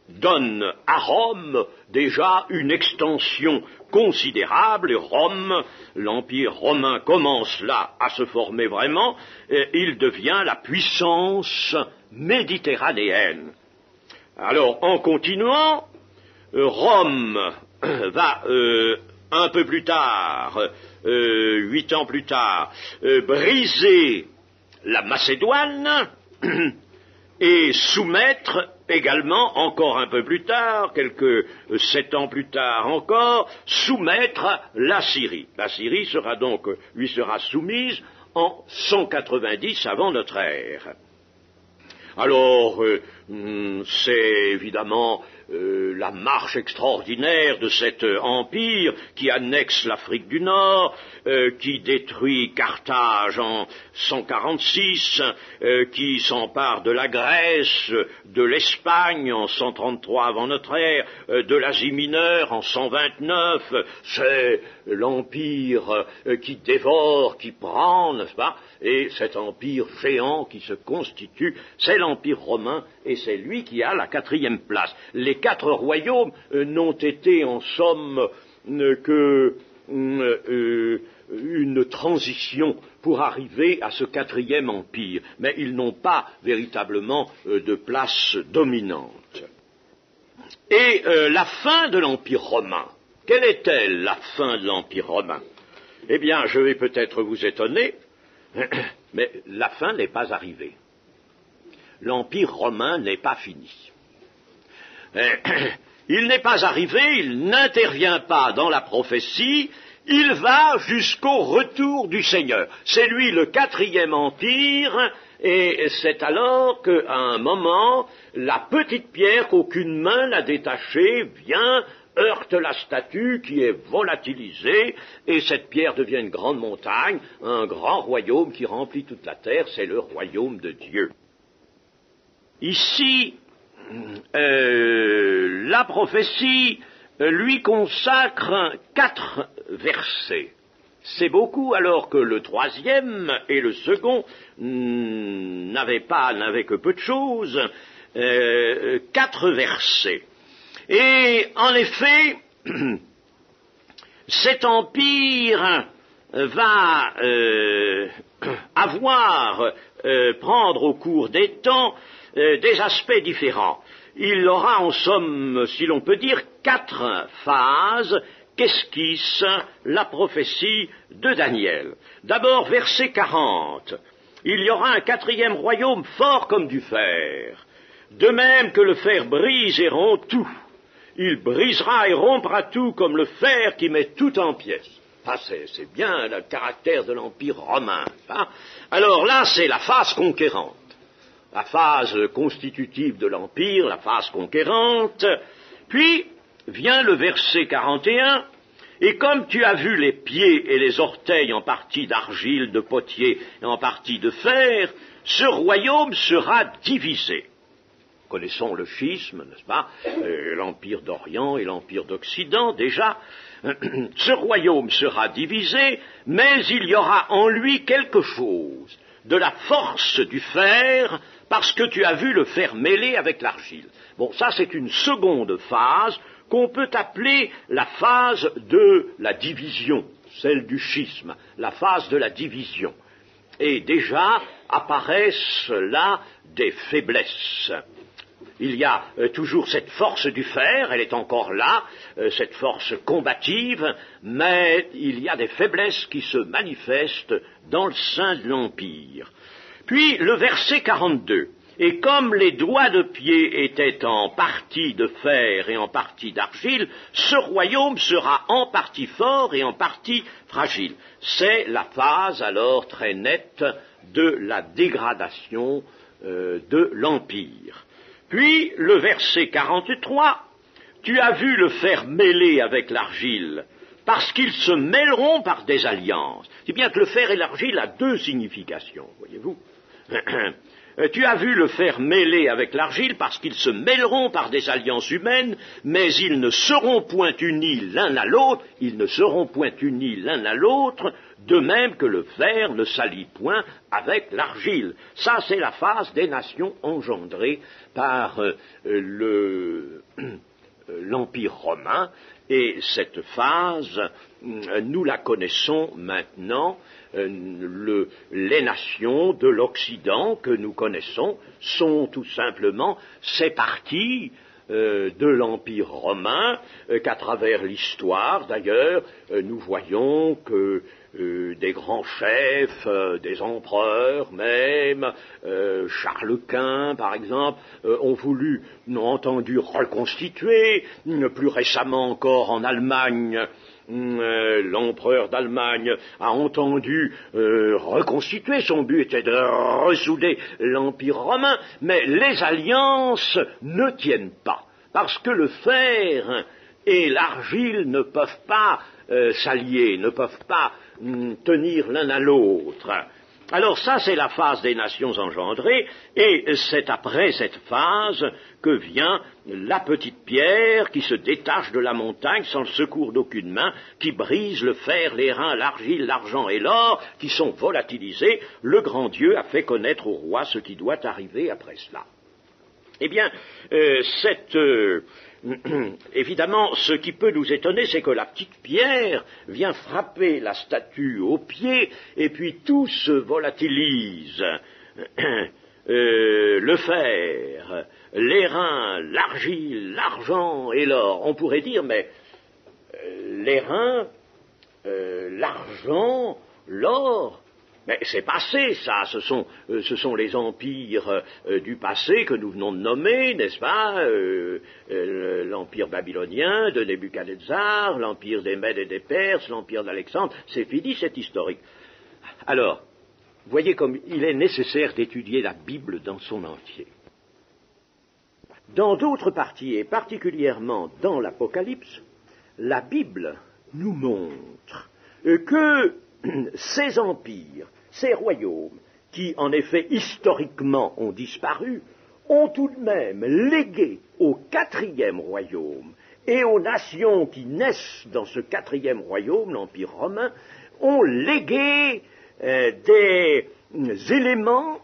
donne à Rome déjà une extension considérable, et Rome, l'Empire romain commence là à se former vraiment, et il devient la puissance méditerranéenne. Alors, en continuant, Rome va un peu plus tard, 8 ans plus tard, briser la Macédoine et soumettre également, encore un peu plus tard, quelques 7 ans plus tard encore, soumettre la Syrie. La Syrie lui sera soumise en 190 avant notre ère. Alors, c'est évidemment la marche extraordinaire de cet empire qui annexe l'Afrique du Nord, qui détruit Carthage en 146, qui s'empare de la Grèce, de l'Espagne en 133 avant notre ère, de l'Asie mineure en 129. C'est l'empire qui dévore, qui prend, n'est-ce pas? Et cet empire géant qui se constitue, c'est l'Empire romain, et c'est lui qui a la 4e place. Les 4 royaumes n'ont été en somme que une transition pour arriver à ce 4e empire, mais ils n'ont pas véritablement de place dominante. Et la fin de l'Empire romain, quelle est-elle, la fin de l'Empire romain? Eh bien, je vais peut-être vous étonner, mais la fin n'est pas arrivée. L'Empire romain n'est pas fini. Il n'est pas arrivé, il n'intervient pas dans la prophétie, il va jusqu'au retour du Seigneur. C'est lui le 4e empire, et c'est alors qu'à un moment, la petite pierre qu'aucune main n'a détachée vient, heurte la statue qui est volatilisée, et cette pierre devient une grande montagne, un grand royaume qui remplit toute la terre, c'est le royaume de Dieu. Ici, la prophétie lui consacre 4 versets. C'est beaucoup, alors que le 3e et le second n'avaient que peu de choses. 4 versets. Et en effet, cet empire va prendre au cours des temps des aspects différents. Il aura en somme, si l'on peut dire, 4 phases qu'esquisse la prophétie de Daniel. D'abord, verset 40. Il y aura un 4e royaume fort comme du fer, de même que le fer brise et rompt tout. Il brisera et rompra tout comme le fer qui met tout en pièces. Ah, c'est bien le caractère de l'Empire romain. Hein. Alors là, c'est la phase conquérante. La phase constitutive de l'Empire, la phase conquérante. Puis vient le verset 41, et comme tu as vu les pieds et les orteils en partie d'argile, de potier et en partie de fer, ce royaume sera divisé. Connaissons le schisme, n'est-ce pas, l'Empire d'Orient et l'Empire d'Occident déjà. Ce royaume sera divisé, mais il y aura en lui quelque chose de la force du fer, parce que tu as vu le fer mêlé avec l'argile. Bon, ça c'est une seconde phase qu'on peut appeler la phase de la division, celle du schisme, la phase de la division. Et déjà apparaissent là des faiblesses. Il y a toujours cette force du fer, elle est encore là, cette force combative, mais il y a des faiblesses qui se manifestent dans le sein de l'Empire. Puis le verset 42. Et comme les doigts de pied étaient en partie de fer et en partie d'argile, ce royaume sera en partie fort et en partie fragile. C'est la phase alors très nette de la dégradation de l'Empire. Puis, le verset 43, tu as vu le fer mêlé avec l'argile, parce qu'ils se mêleront par des alliances. C'est bien que le fer et l'argile a 2 significations, voyez-vous. Tu as vu le fer mêlé avec l'argile, parce qu'ils se mêleront par des alliances humaines, mais ils ne seront point unis l'un à l'autre, de même que le fer ne s'allie point avec l'argile. Ça, c'est la phase des nations engendrées par l'Empire romain, et cette phase, nous la connaissons maintenant. Les nations de l'Occident que nous connaissons sont tout simplement ces parties de l'Empire romain qu'à travers l'histoire, d'ailleurs, nous voyons que des grands chefs, des empereurs même, Charles Quint par exemple, ont entendu reconstituer, plus récemment encore en Allemagne, l'empereur d'Allemagne a entendu reconstituer, son but était de ressouder l'Empire romain, mais les alliances ne tiennent pas, parce que le fer et l'argile ne peuvent pas s'allier, ne peuvent pas tenir l'un à l'autre. Alors ça, c'est la phase des nations engendrées, et c'est après cette phase que vient la petite pierre qui se détache de la montagne sans le secours d'aucune main, qui brise le fer, l'airain, l'argile, l'argent et l'or, qui sont volatilisés. Le grand Dieu a fait connaître au roi ce qui doit arriver après cela. Eh bien, évidemment, ce qui peut nous étonner, c'est que la petite pierre vient frapper la statue au pied, et puis tout se volatilise. Le fer, l'airain, l'argile, l'argent et l'or. On pourrait dire, mais l'airain, l'argent, l'or, mais c'est passé, ça, ce sont les empires du passé que nous venons de nommer, n'est-ce pas, l'empire babylonien de Nebuchadnezzar, l'empire des Mèdes et des Perses, l'empire d'Alexandre, c'est fini, c'est historique. Alors, voyez comme il est nécessaire d'étudier la Bible dans son entier. Dans d'autres parties, et particulièrement dans l'Apocalypse, la Bible nous montre que ces empires, ces royaumes, qui en effet historiquement ont disparu, ont tout de même légué au 4e royaume et aux nations qui naissent dans ce 4e royaume, l'Empire romain, ont légué des éléments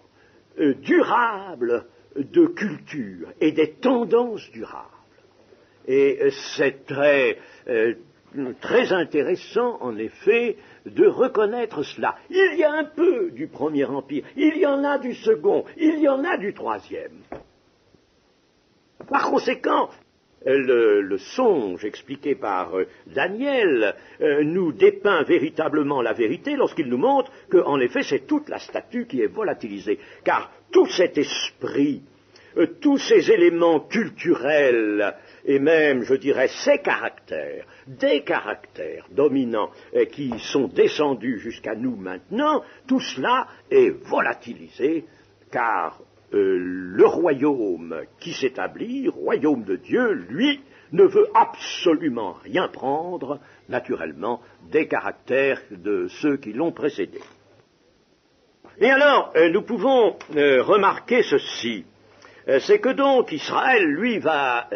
durables de culture et des tendances durables. Et c'est très intéressant, en effet, de reconnaître cela. Il y a un peu du Premier Empire, il y en a du Second, il y en a du Troisième. Par conséquent, le songe expliqué par Daniel nous dépeint véritablement la vérité lorsqu'il nous montre qu'en effet c'est toute la statue qui est volatilisée, car tout cet esprit, tous ces éléments culturels et même, je dirais, ces caractères, des caractères dominants qui sont descendus jusqu'à nous maintenant, tout cela est volatilisé, car le royaume qui s'établit, royaume de Dieu, lui, ne veut absolument rien prendre, naturellement, des caractères de ceux qui l'ont précédé. Et alors, nous pouvons remarquer ceci, c'est que donc Israël, lui, va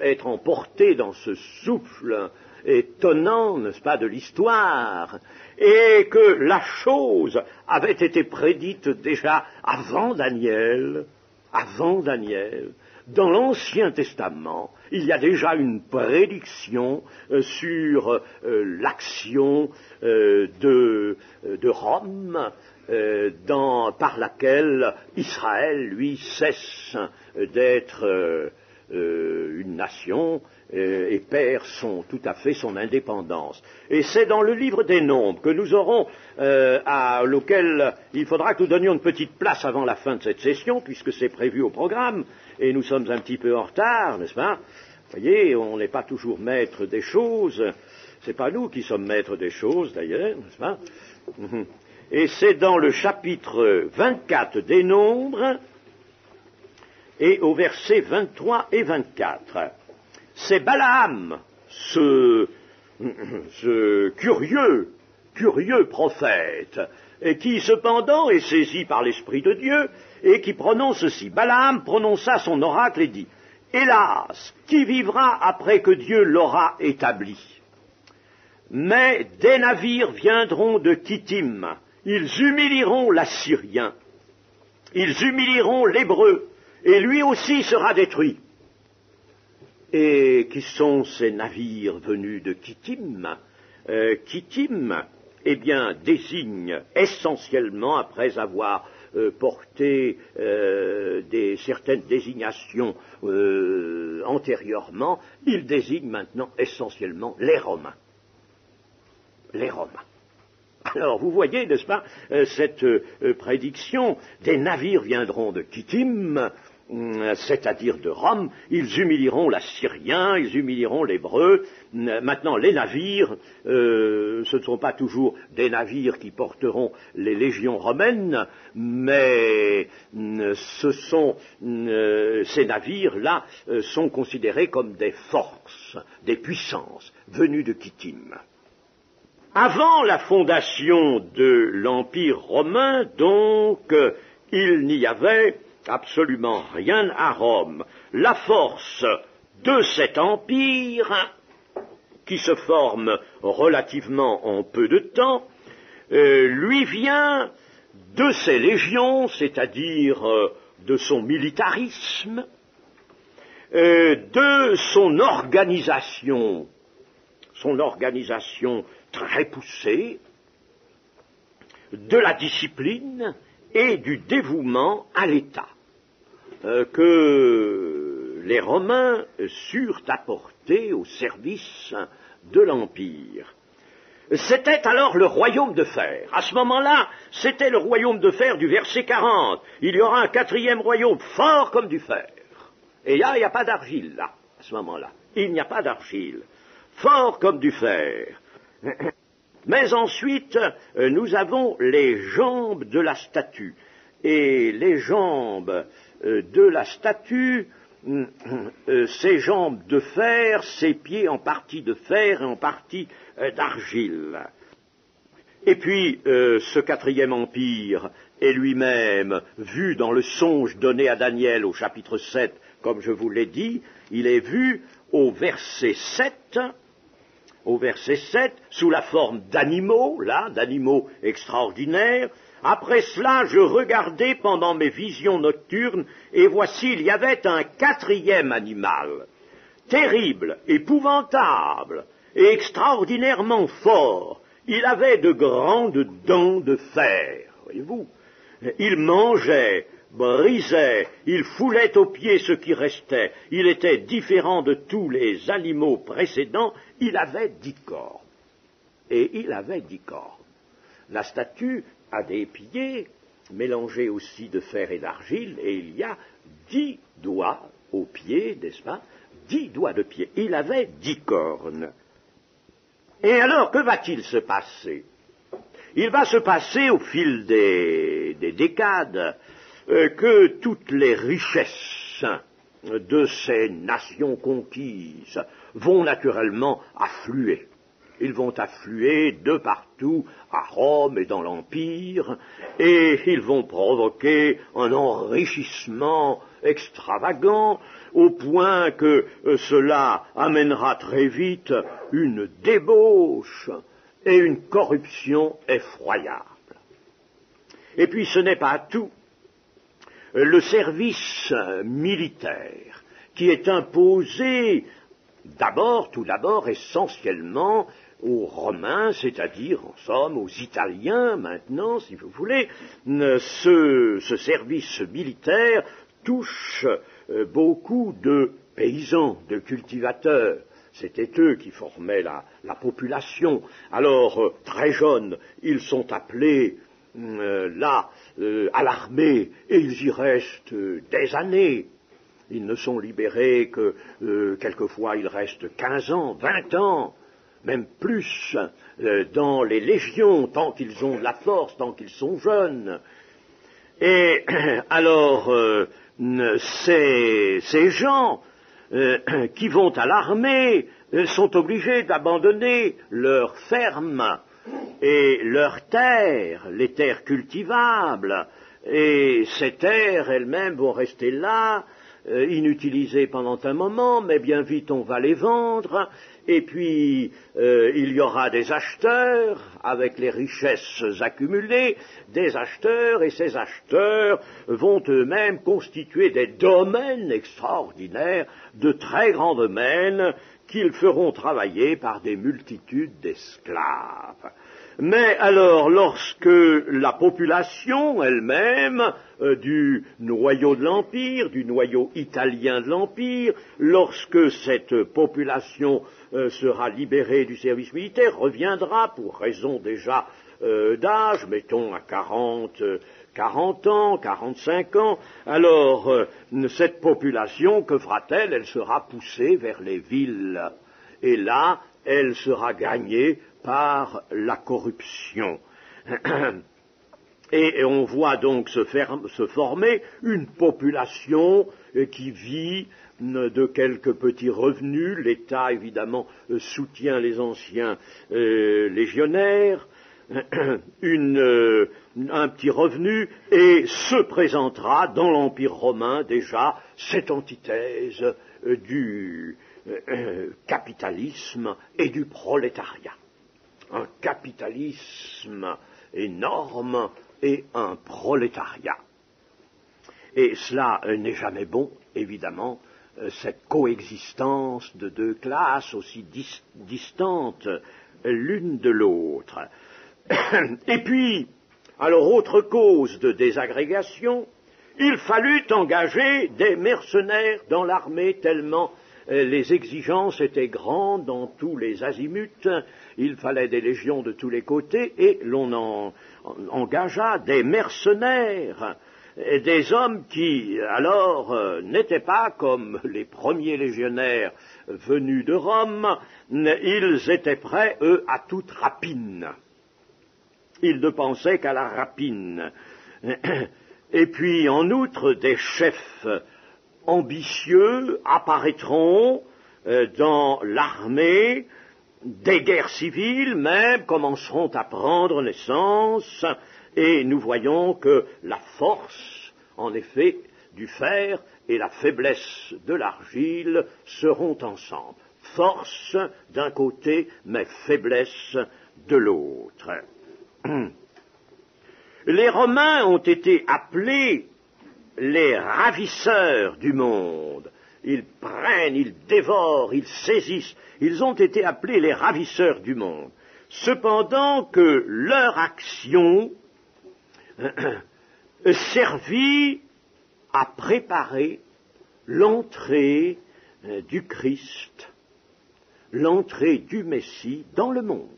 être emporté dans ce souffle étonnant, n'est-ce pas, de l'histoire, et que la chose avait été prédite déjà avant Daniel. Dans l'Ancien Testament, il y a déjà une prédiction sur l'action de Rome, par laquelle Israël, lui, cesse d'être une nation et perd tout à fait son indépendance. Et c'est dans le livre des Nombres que nous aurons, auquel il faudra que nous donnions une petite place avant la fin de cette session, puisque c'est prévu au programme, et nous sommes un petit peu en retard, n'est-ce pas? Vous voyez, on n'est pas toujours maître des choses, c'est pas nous qui sommes maîtres des choses, d'ailleurs, n'est-ce pas? Et c'est dans le chapitre 24 des Nombres, et au verset 23 et 24. C'est Balaam, ce curieux prophète, et qui cependant est saisi par l'Esprit de Dieu, et qui prononce ceci. Balaam prononça son oracle et dit, « Hélas, qui vivra après que Dieu l'aura établi? Mais des navires viendront de Kittim, ils humilieront l'Assyrien, ils humilieront l'Hébreu, et lui aussi sera détruit. » Et qui sont ces navires venus de Kittim? Kittim, eh bien, désigne essentiellement, après avoir porté certaines désignations antérieurement, il désigne maintenant essentiellement les Romains. Les Romains. Alors, vous voyez, n'est-ce pas, cette prédiction, des navires viendront de Kittim, c'est-à-dire de Rome, ils humilieront l'Assyrien, ils humilieront l'Hébreu. Maintenant, les navires, ce ne sont pas toujours des navires qui porteront les légions romaines, mais ces navires-là sont considérés comme des forces, des puissances venues de Kittim. Avant la fondation de l'Empire romain, donc, il n'y avait absolument rien à Rome. La force de cet empire, qui se forme relativement en peu de temps, lui vient de ses légions, c'est-à-dire de son militarisme, de son organisation très poussée, de la discipline et du dévouement à l'État que les Romains surent apporter au service de l'Empire. C'était alors le royaume de fer. À ce moment-là, c'était le royaume de fer du verset 40. Il y aura un quatrième royaume fort comme du fer. Et là, il n'y a pas d'argile, là, à ce moment-là. Il n'y a pas d'argile. Fort comme du fer. Mais ensuite, nous avons les jambes de la statue. Et les jambes de la statue, ses jambes de fer, ses pieds en partie de fer et en partie d'argile. Et puis, ce quatrième empire est lui-même vu dans le songe donné à Daniel au chapitre 7, comme je vous l'ai dit, il est vu au verset 7, sous la forme d'animaux, là, d'animaux extraordinaires. Après cela, je regardais pendant mes visions nocturnes, et voici, il y avait un quatrième animal, terrible, épouvantable, et extraordinairement fort, Il avait de grandes dents de fer, voyez-vous. Il mangeait, brisait, il foulait aux pieds ce qui restait. Il était différent de tous les animaux précédents. Il avait 10 cornes. Et il avait 10 cornes. La statue a des pieds, mélangés aussi de fer et d'argile, et il y a 10 doigts aux pieds, n'est-ce pas? 10 doigts de pied. Il avait 10 cornes. Et alors, que va-t-il se passer? Il va se passer au fil des décades que toutes les richesses de ces nations conquises vont naturellement affluer. Ils vont affluer de partout à Rome et dans l'Empire, et ils vont provoquer un enrichissement extravagant, au point que cela amènera très vite une débauche et une corruption effroyable. Et puis ce n'est pas tout. Le service militaire qui est imposé tout d'abord, essentiellement aux Romains, c'est-à-dire, en somme, aux Italiens, maintenant, si vous voulez, ce service militaire touche beaucoup de paysans, de cultivateurs. C'était eux qui formaient la population. Alors, très jeunes, ils sont appelés à l'armée, et ils y restent des années. Ils ne sont libérés que, quelquefois, ils restent 15 ans, 20 ans, même plus, dans les légions, tant qu'ils ont de la force, tant qu'ils sont jeunes. Et alors, ces gens qui vont à l'armée sont obligés d'abandonner leurs fermes et leurs terres, les terres cultivables, et ces terres elles-mêmes vont rester là, inutilisées pendant un moment, mais bien vite on va les vendre, et puis il y aura des acheteurs avec les richesses accumulées, des acheteurs, et ces acheteurs vont eux-mêmes constituer des domaines extraordinaires, de très grands domaines, qu'ils feront travailler par des multitudes d'esclaves. Mais alors, lorsque la population elle-même du noyau de l'Empire, du noyau italien de l'Empire, lorsque cette population sera libérée du service militaire, reviendra pour raison déjà d'âge, mettons à 40 ans, 45 ans, alors cette population, que fera-t-elle? Elle sera poussée vers les villes. Et là, elle sera gagnée par la corruption. Et on voit donc se former une population qui vit de quelques petits revenus. L'État, évidemment, soutient les anciens légionnaires, un petit revenu, et se présentera dans l'Empire romain déjà cette antithèse du capitalisme et du prolétariat. Un capitalisme énorme et un prolétariat. Et cela n'est jamais bon, évidemment, cette coexistence de deux classes aussi distantes l'une de l'autre. Et puis, alors autre cause de désagrégation, il fallut engager des mercenaires dans l'armée tellement les exigences étaient grandes dans tous les azimuts, il fallait des légions de tous les côtés, et l'on engagea des mercenaires, des hommes qui, alors, n'étaient pas comme les premiers légionnaires venus de Rome, ils étaient prêts, eux, à toute rapine. Ils ne pensaient qu'à la rapine. Et puis, en outre, des chefs ambitieux apparaîtront dans l'armée, des guerres civiles même commenceront à prendre naissance, et nous voyons que la force, en effet, du fer et la faiblesse de l'argile seront ensemble. Force d'un côté, mais faiblesse de l'autre. Les Romains ont été appelés les ravisseurs du monde. Ils prennent, ils dévorent, ils saisissent. Ils ont été appelés les ravisseurs du monde. cependant que leur action servit à préparer l'entrée du Christ, l'entrée du Messie dans le monde.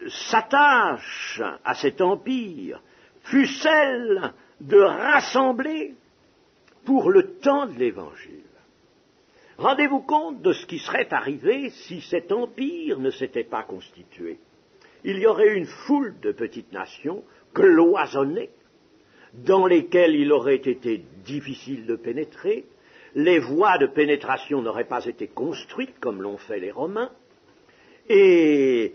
Sa tâche à cet empire fut celle de rassembler pour le temps de l'Évangile. Rendez-vous compte de ce qui serait arrivé si cet empire ne s'était pas constitué. Il y aurait une foule de petites nations cloisonnées, dans lesquelles il aurait été difficile de pénétrer, les voies de pénétration n'auraient pas été construites comme l'ont fait les Romains, et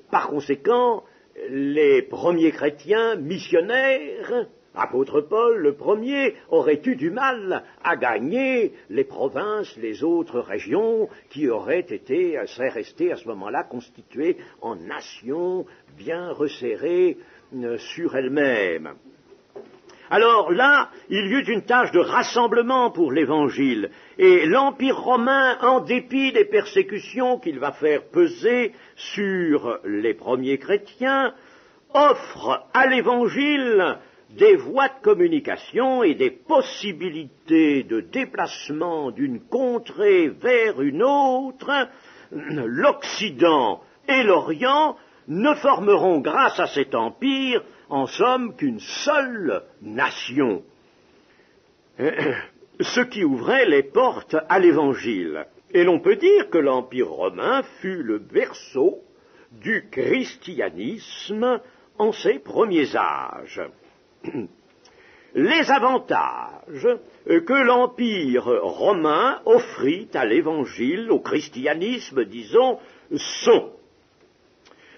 par conséquent, les premiers chrétiens missionnaires, apôtre Paul, le premier, aurait eu du mal à gagner les provinces, les autres régions qui seraient restées à ce moment-là constituées en nations bien resserrées sur elles-mêmes. Alors là, il y eut une tâche de rassemblement pour l'Évangile, et l'Empire romain, en dépit des persécutions qu'il va faire peser sur les premiers chrétiens, offre à l'Évangile des voies de communication et des possibilités de déplacement d'une contrée vers une autre. L'Occident et l'Orient ne formeront grâce à cet empire en somme qu'une seule nation, ce qui ouvrait les portes à l'Évangile. Et l'on peut dire que l'Empire romain fut le berceau du christianisme en ses premiers âges. Les avantages que l'Empire romain offrit à l'Évangile, au christianisme, disons, sont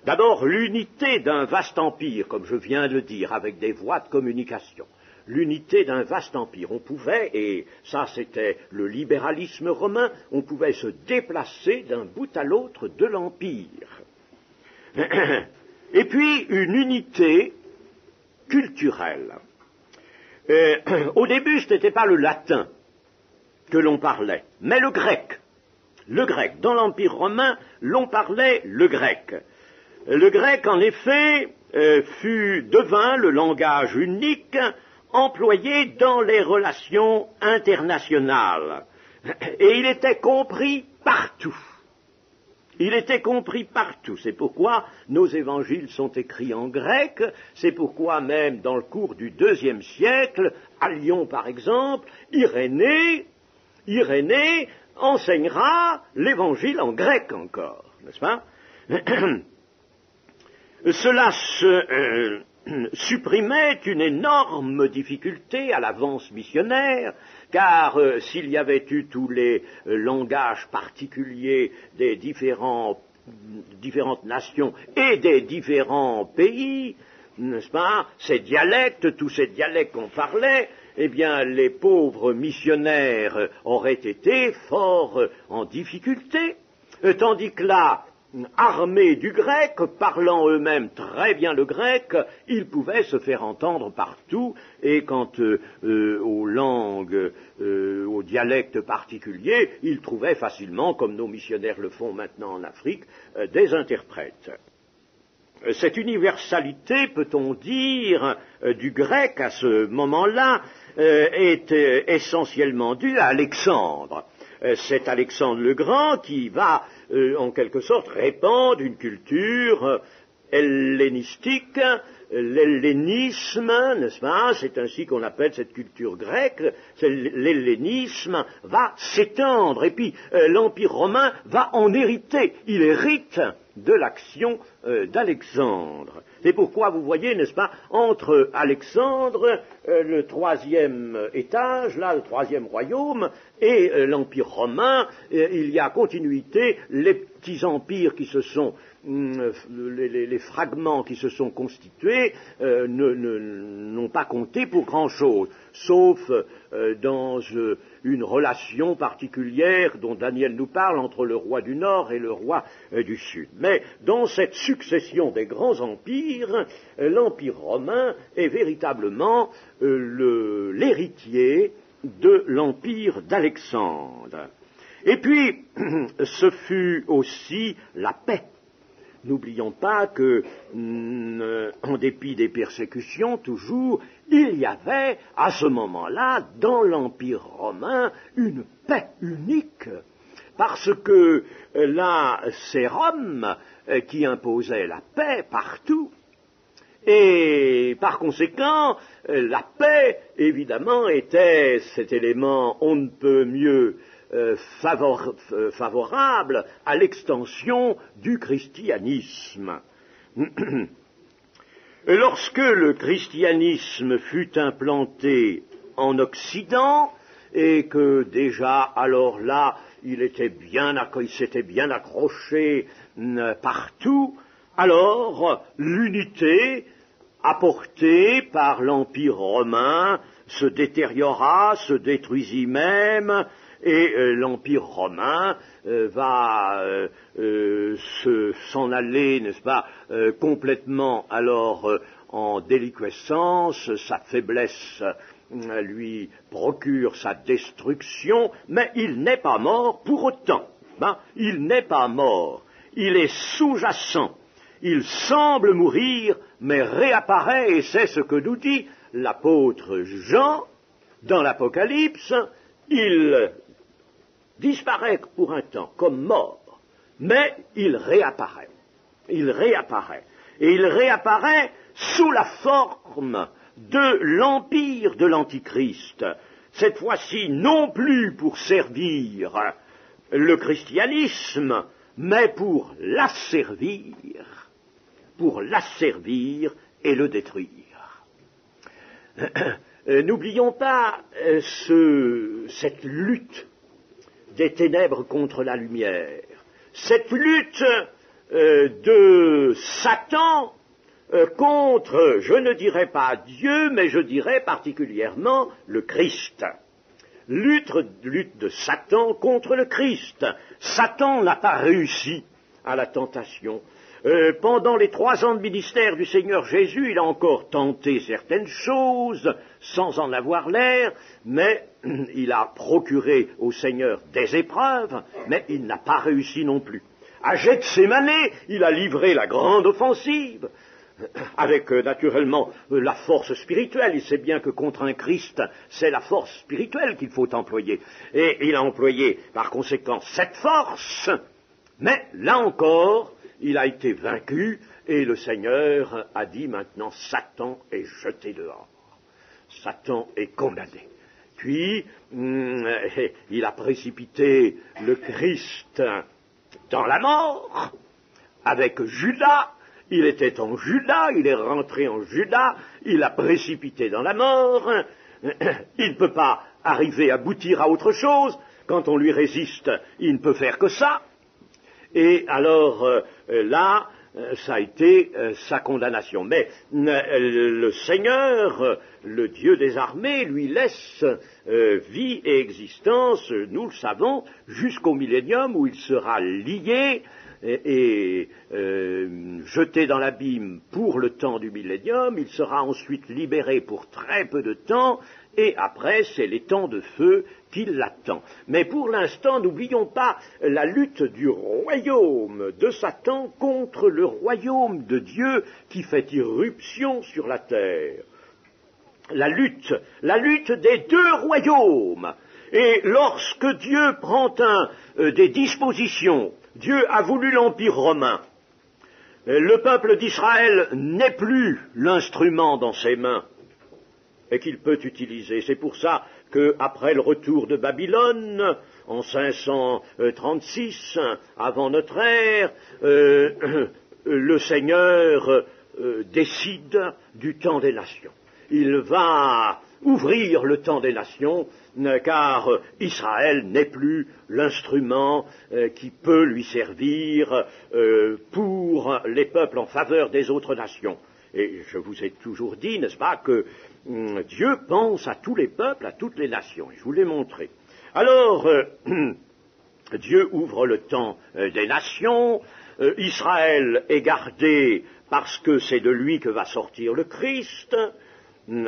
d'abord l'unité d'un vaste empire, comme je viens de le dire, avec des voies de communication. L'unité d'un vaste empire. On pouvait, et ça c'était le libéralisme romain, on pouvait se déplacer d'un bout à l'autre de l'empire. Et puis une unité culturelle. Au début, ce n'était pas le latin que l'on parlait, mais le grec. Le grec. Dans l'Empire romain, l'on parlait le grec. Le grec, en effet, devint le langage unique employé dans les relations internationales. Et il était compris partout. Il était compris partout. C'est pourquoi nos évangiles sont écrits en grec. C'est pourquoi même dans le cours du IIe siècle, à Lyon par exemple, Irénée enseignera l'évangile en grec encore, n'est-ce pas? Cela supprimait une énorme difficulté à l'avance missionnaire, car s'il y avait eu tous les langages particuliers des différentes nations et des différents pays, n'est-ce pas, tous ces dialectes qu'on parlait, eh bien les pauvres missionnaires auraient été fort en difficulté, tandis que là, armés du grec, parlant eux-mêmes très bien le grec, ils pouvaient se faire entendre partout, et quant aux langues, aux dialectes particuliers, ils trouvaient facilement, comme nos missionnaires le font maintenant en Afrique, des interprètes. Cette universalité, peut-on dire, du grec à ce moment-là, est essentiellement due à Alexandre. C'est Alexandre le Grand qui va, en quelque sorte, répandre une culture hellénistique, l'hellénisme, n'est-ce pas? C'est ainsi qu'on appelle cette culture grecque. L'hellénisme va s'étendre, et puis l'Empire romain va en hériter. Il hérite de l'action d'Alexandre. C'est pourquoi vous voyez, n'est-ce pas, entre Alexandre, le troisième étage, là, le troisième royaume, et l'Empire romain, il y a continuité. Les petits empires qui se sont, les fragments qui se sont constitués n'ont pas compté pour grand-chose, sauf dans une relation particulière dont Daniel nous parle entre le roi du Nord et le roi du Sud. Mais dans cette succession des grands empires, l'Empire romain est véritablement l'héritier de l'Empire d'Alexandre. Et puis, ce fut aussi la paix. N'oublions pas que, en dépit des persécutions, toujours, il y avait, à ce moment-là, dans l'Empire romain, une paix unique. Parce que là, c'est Rome qui imposait la paix partout. Et par conséquent, la paix, évidemment, était cet élément on ne peut mieux favorable à l'extension du christianisme. Lorsque le christianisme fut implanté en Occident, et que déjà, alors là, il s'était bien accroché partout, alors l'unité apportée par l'Empire romain se détériora, se détruisit même, et l'Empire romain va s'en aller, n'est-ce pas, complètement alors en déliquescence, sa faiblesse lui procure sa destruction, mais il n'est pas mort pour autant. Il n'est pas mort, il est sous-jacent, il semble mourir, mais réapparaît, et c'est ce que nous dit l'apôtre Jean dans l'Apocalypse. Il disparaît pour un temps comme mort, mais il réapparaît. Il réapparaît. Et il réapparaît sous la forme de l'empire de l'Antichrist. Cette fois-ci, non plus pour servir le christianisme, mais pour l'asservir et le détruire. N'oublions pas cette lutte des ténèbres contre la lumière, cette lutte de Satan contre, je ne dirais pas Dieu, mais je dirais particulièrement le Christ. Lutte de Satan contre le Christ. Satan n'a pas réussi à la tentation. Pendant les 3 ans de ministère du Seigneur Jésus, il a encore tenté certaines choses, sans en avoir l'air, mais il a procuré au Seigneur des épreuves, mais il n'a pas réussi non plus. À Gethsémane, il a livré la grande offensive, avec naturellement la force spirituelle. Il sait bien que contre un Christ, c'est la force spirituelle qu'il faut employer. Et il a employé par conséquent cette force, mais là encore, il a été vaincu, et le Seigneur a dit maintenant, Satan est jeté dehors. Satan est condamné. Puis, il a précipité le Christ dans la mort, avec Judas. Il était en Judas, il est rentré en Judas, il l'a précipité dans la mort. Il ne peut pas aboutir à autre chose. Quand on lui résiste, il ne peut faire que ça. Et alors, là, ça a été sa condamnation. Mais le Seigneur, le Dieu des armées, lui laisse vie et existence, nous le savons, jusqu'au millénium où il sera lié et jeté dans l'abîme pour le temps du millénium. Il sera ensuite libéré pour très peu de temps, et après, c'est les temps de feu qui l'attend. Mais pour l'instant, n'oublions pas la lutte du royaume de Satan contre le royaume de Dieu qui fait irruption sur la terre. La lutte des 2 royaumes. Et lorsque Dieu prend des dispositions, Dieu a voulu l'Empire romain. Le peuple d'Israël n'est plus l'instrument dans ses mains et qu'il peut utiliser. C'est pour ça qu'après le retour de Babylone, en 536, avant notre ère, le Seigneur décide du temps des nations. Il va ouvrir le temps des nations, car Israël n'est plus l'instrument qui peut lui servir pour les peuples en faveur des autres nations. Et je vous ai toujours dit, n'est-ce pas, que Dieu pense à tous les peuples, à toutes les nations. Je vous l'ai montré. Alors, Dieu ouvre le temps des nations. Israël est gardé parce que c'est de lui que va sortir le Christ.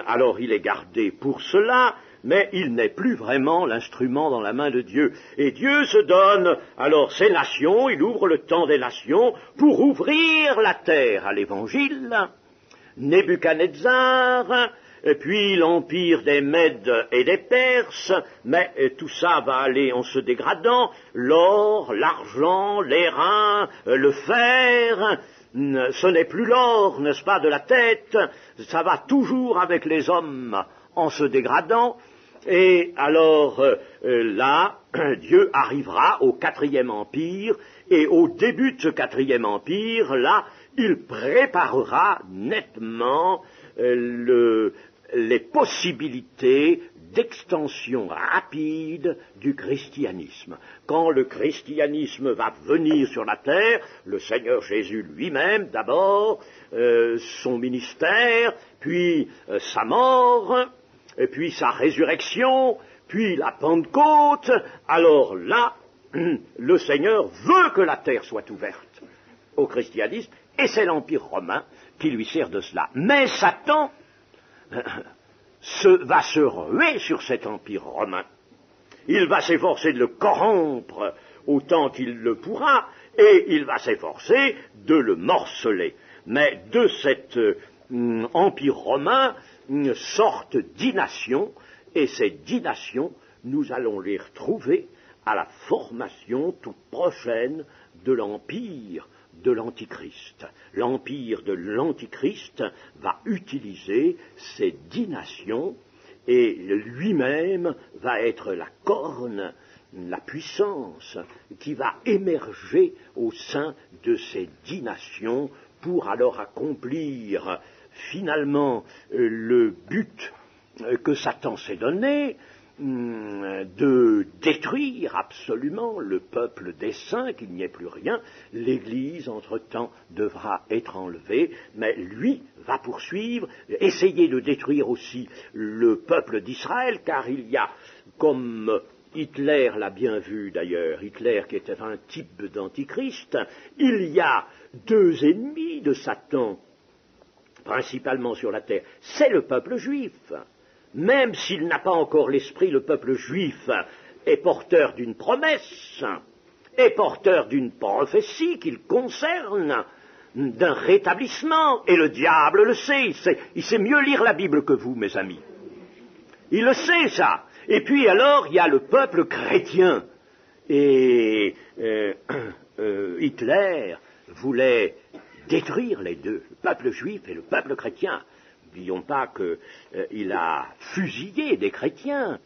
Alors il est gardé pour cela, mais il n'est plus vraiment l'instrument dans la main de Dieu. Et Dieu se donne alors ces nations, il ouvre le temps des nations pour ouvrir la terre à l'Évangile. Nebuchadnezzar, puis l'empire des Mèdes et des Perses, mais tout ça va aller en se dégradant, l'or, l'argent, l'airain, le fer, ce n'est plus l'or, n'est-ce pas, de la tête, ça va toujours avec les hommes en se dégradant, et alors là, Dieu arrivera au 4e empire, et au début de ce 4e empire, là, il préparera nettement les possibilités d'extension rapide du christianisme. Quand le christianisme va venir sur la terre, le Seigneur Jésus lui-même d'abord, son ministère, puis sa mort, et puis sa résurrection, puis la Pentecôte, alors là, le Seigneur veut que la terre soit ouverte au christianisme, et c'est l'Empire romain qui lui sert de cela. Mais Satan va se ruer sur cet empire romain. Il va s'efforcer de le corrompre autant qu'il le pourra, et il va s'efforcer de le morceler. Mais de cet empire romain sortent 10 nations, et ces 10 nations, nous allons les retrouver à la formation toute prochaine de l'empire de l'Antichrist. L'empire de l'Antichrist va utiliser ces 10 nations et lui-même va être la corne, la puissance qui va émerger au sein de ces 10 nations pour alors accomplir finalement le but que Satan s'est donné, de détruire absolument le peuple des saints, qu'il n'y ait plus rien. L'Église, entre-temps, devra être enlevée, mais lui va poursuivre, essayer de détruire aussi le peuple d'Israël, car il y a, comme Hitler l'a bien vu d'ailleurs, Hitler qui était un type d'antichrist, il y a 2 ennemis de Satan, principalement sur la terre, c'est le peuple juif. Même s'il n'a pas encore l'esprit, le peuple juif est porteur d'une promesse, est porteur d'une prophétie qu'il concerne, d'un rétablissement, et le diable le sait, il sait mieux lire la Bible que vous, mes amis. Il le sait, ça. Et puis alors, il y a le peuple chrétien. Et Hitler voulait détruire les deux, le peuple juif et le peuple chrétien. N'oublions pas qu'il a fusillé des chrétiens.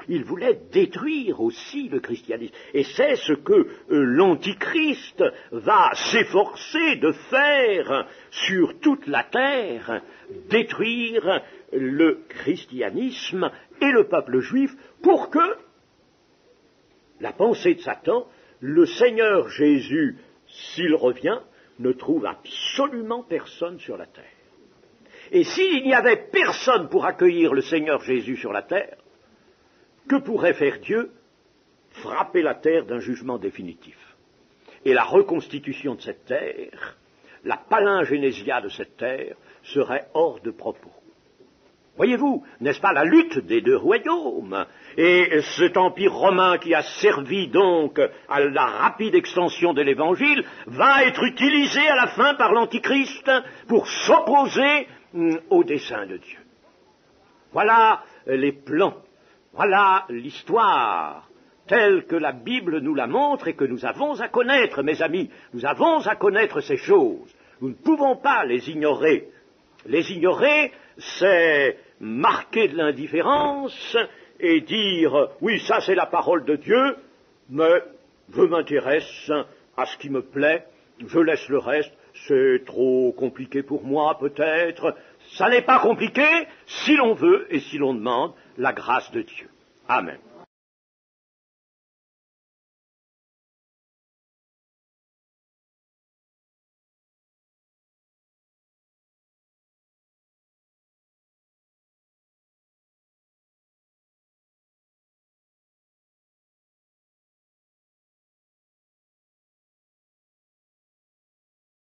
Il voulait détruire aussi le christianisme. Et c'est ce que l'Antichrist va s'efforcer de faire sur toute la terre, détruire le christianisme et le peuple juif pour que, la pensée de Satan, le Seigneur Jésus, s'il revient, ne trouve absolument personne sur la terre. Et s'il n'y avait personne pour accueillir le Seigneur Jésus sur la terre, que pourrait faire Dieu? Frapper la terre d'un jugement définitif. Et la reconstitution de cette terre, la palingénésia de cette terre, serait hors de propos. Voyez-vous, n'est-ce pas la lutte des 2 royaumes? Et cet empire romain qui a servi donc à la rapide extension de l'Évangile va être utilisé à la fin par l'Antichrist pour s'opposer au dessein de Dieu. Voilà les plans, voilà l'histoire telle que la Bible nous la montre et que nous avons à connaître, mes amis. Nous avons à connaître ces choses. Nous ne pouvons pas les ignorer. Les ignorer, c'est marquer de l'indifférence et dire « oui, ça c'est la parole de Dieu, mais je m'intéresse à ce qui me plaît, je laisse le reste, c'est trop compliqué pour moi peut-être ». Ça n'est pas compliqué si l'on veut et si l'on demande la grâce de Dieu. Amen.